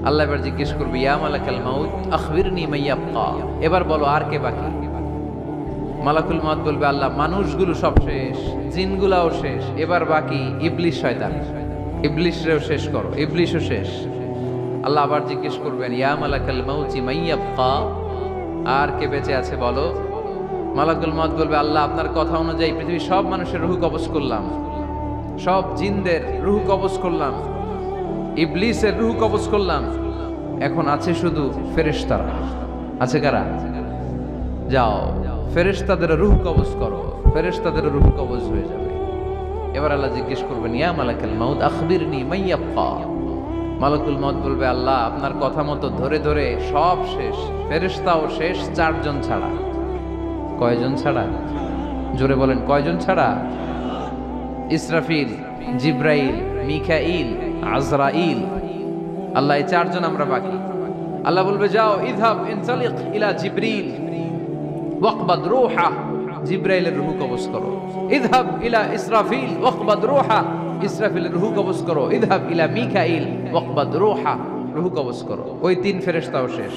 আল্লাহ এবার জিজ্ঞেস করবে ইয়া মালাকাল মাউত আখবিরনি মাইয়াবকা, এবার বলো আর কে বাকি? মালাকুল মাউত বলবে আল্লাহ মানুষগুলো সব শেষ, জিনগুলাও শেষ, এবার বাকি ইবলিস শয়তান, ইবলিসরেও শেষ করো, ইবলিসও শেষ। আল্লাহ আবার জিজ্ঞেস করবেন ইয়া মালাকাল মাউতি মাইয়াবকা, আর কে বেঁচে আছে বলো। মালাকুল মাউত বলবে আল্লাহ আপনার কথা অনুযায়ী পৃথিবীর সব মানুষের রূহ কবজ করলাম, সব জিনদের রূহ কবজ করলাম, ইবলিসের রূহ কবজ করলাম, এখন আছে শুধু ফেরেশতারা। আছে কারা? যাও ফেরেশতাদের রূহ কবজ করো, ফেরেশতাদের রূহ কবজ হয়ে যাবে। এবার আল্লাহ জিজ্ঞেস করবেন ইয়া মালাকাল মাউত আখবিরনি মাইয়াবকা। মালাকুল মাউত বলবে আল্লাহ আপনার কথা মতো ধরে ধরে সব শেষ, ফেরেশতাও শেষ, চারজন ছাড়া। কয়জন ছাড়া? জোরে বলেন কয়জন ছাড়া? ইসরাফিল, জিব্রাইল, মিকাইল, আজরাইল। আল্লাহ এই চারজন আমরা বাকি। আল্লাহ বলবে যাও ইযহাব ইনতালিক ইলা জিবরিল ওয়াকবাদ রূহা, জিব্রাইলের রূহ কবজ করো। ইযহাব ইলা ইসরাফিল ওয়াকবাদ রূহা, ইসরাফিলের রূহ কবজ করো। ইযহাব ইলা মিকাইল ওয়াকবাদ রূহা, রূহ কবজ করো। ওই তিন ফেরেশতাও শেষ।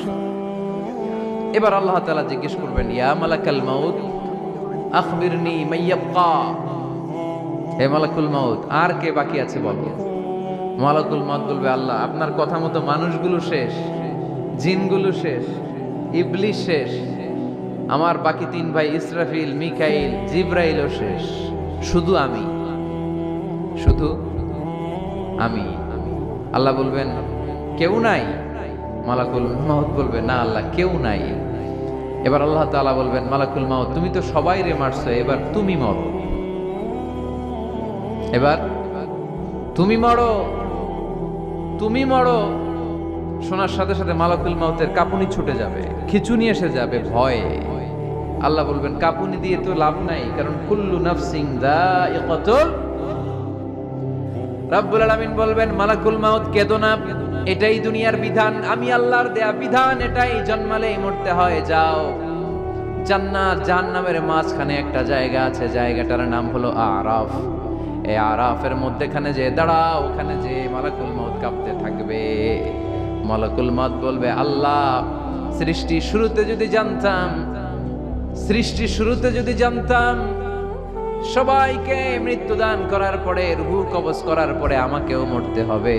এবার আল্লাহ তাআলা জিজ্ঞেস করবেন ইয়া মালাকাল মাউত আখবিরনি মাইয়াবকা, হে মালাকুল মাউত আর কে বাকি আছে বলো। মালাকুল মাউত বলবে আল্লাহ আপনার কথা মতো মানুষগুলো শেষ, জিনগুলো শেষ, ইবলিস শেষ, আমার বাকি তিন ভাই ইসরাফিল, মিকাইল, জিব্রাইলও শেষ, শুধু আমি, শুধু আমি। আল্লাহ বলবেন কেউ নাই? মালাকুল মাউত বলবে না আল্লাহ কেউ নাই। এবার আল্লাহ তাআলা বলবেন মালাকুল মাউত তুমি তো সবাই রে মারছো, এবার তুমি মরো, এবার তুমি মরো, তুমি মরো। শোনার সাথে সাথে মালাকুল মাউতের কাঁপুনি ছুটে যাবে, খিঁচুনি এসে যাবে ভয়ে। আল্লাহ বলবেন কাঁপুনি দিয়ে তো লাভ নাই, কারণ কুল্লু নাফসিন যায়িকাতুল। রব্বুল আলামিন বলবেন মালাকুল মাউত কেঁদো না, এটাই দুনিয়ার বিধান, আমি আল্লাহর দেয়া বিধান, এটাই জন্মালেই মরতে হয়। যাও জান্নাত জাহান্নামের মাঝখানে একটা জায়গা আছে, জায়গাটার নাম হলো আরাফ। এই আরাফের মধ্যেখানে যে দাঁড়াও, ওখানে যে মালাকুল মাউত কাঁপতে থাকবে। মালাকুল মাউত বলবে আল্লাহ সৃষ্টি শুরুতে যদি জানতাম, সৃষ্টি শুরুতে যদি জানতাম সবাইকে মৃত্যুদান করার পরে, রূহ কবজ করার পরে আমাকেও মরতে হবে,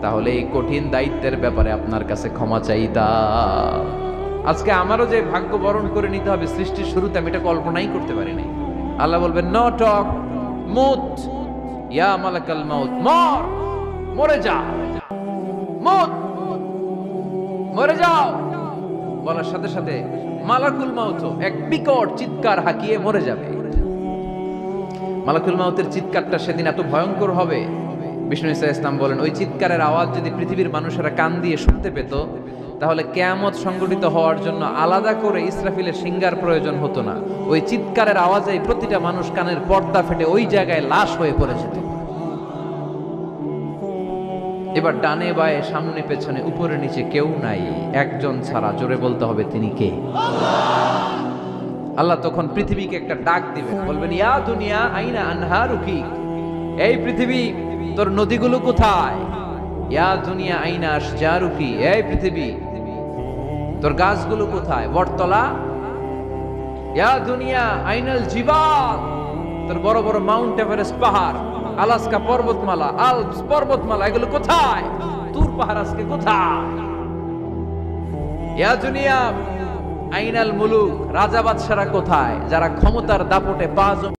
তাহলে এই কঠিন দায়িত্বের ব্যাপারে আপনার কাছে ক্ষমা চাইতাম। আজকে আমারও যে ভাগ্য বরণ করে নিতে হবে সৃষ্টির শুরুতে, আমি এটা কল্পনাই করতে পারি নাই। আল্লাহ বলবেন নো টক, মুত ইয়া মালাকাল মাউত, মর, মরে যা, মুত, মরে যাও। বলার সাথে সাথে মালাকুল মাউত এক বিকট চিৎকার হাঁকিয়ে মরে যাবে। মালাকুল মাউতের চিৎকারটা সেদিন এত ভয়ঙ্কর হবে, বিষ্ণু ইসা ইসলাম বলেন ওই চিৎকারের আওয়াজ যদি পৃথিবীর মানুষেরা কান দিয়ে শুনতে পেত, তাহলে কিয়ামত সংগঠিত হওয়ার জন্য আলাদা করে ইসরাফিলের সিঙ্গার প্রয়োজন হতো না। ওই চিৎকারের আওয়াজে প্রতিটা মানুষ কানের পর্দা ফেটে ওই জায়গায় লাশ হয়ে পড়ে যেত। এবার ডানে বায়ে সামনে পেছনে উপরে নিচে কেউ নাই, একজন ছাড়া। জোরে বলতে হবে তিনি কে? আল্লাহ তখন পৃথিবীকে একটা ডাক দিবেন, বলবেন ইয়া দুনিয়া আইনা আনহারুকি, এই পৃথিবী তোর নদীগুলো কোথায়? ইয়া দুনিয়া আইনা আশজারুকি, এই পৃথিবী তোর গাছগুলো কোথায়? বটতলা। ইয়া দুনিয়া আইনাল জিবাল, তোর বড় বড় মাউন্ট এভারেস্ট পাহাড়, আলাস্কা পর্বতমালা, আলপস পর্বতমালা, এগুলো কোথায়? তুর পাহাড় আজকে কোথায়? ইয়া দুনিয়া আইনাল মুলুক, রাজা বাদশারা কোথায়, যারা ক্ষমতার দাপটে পা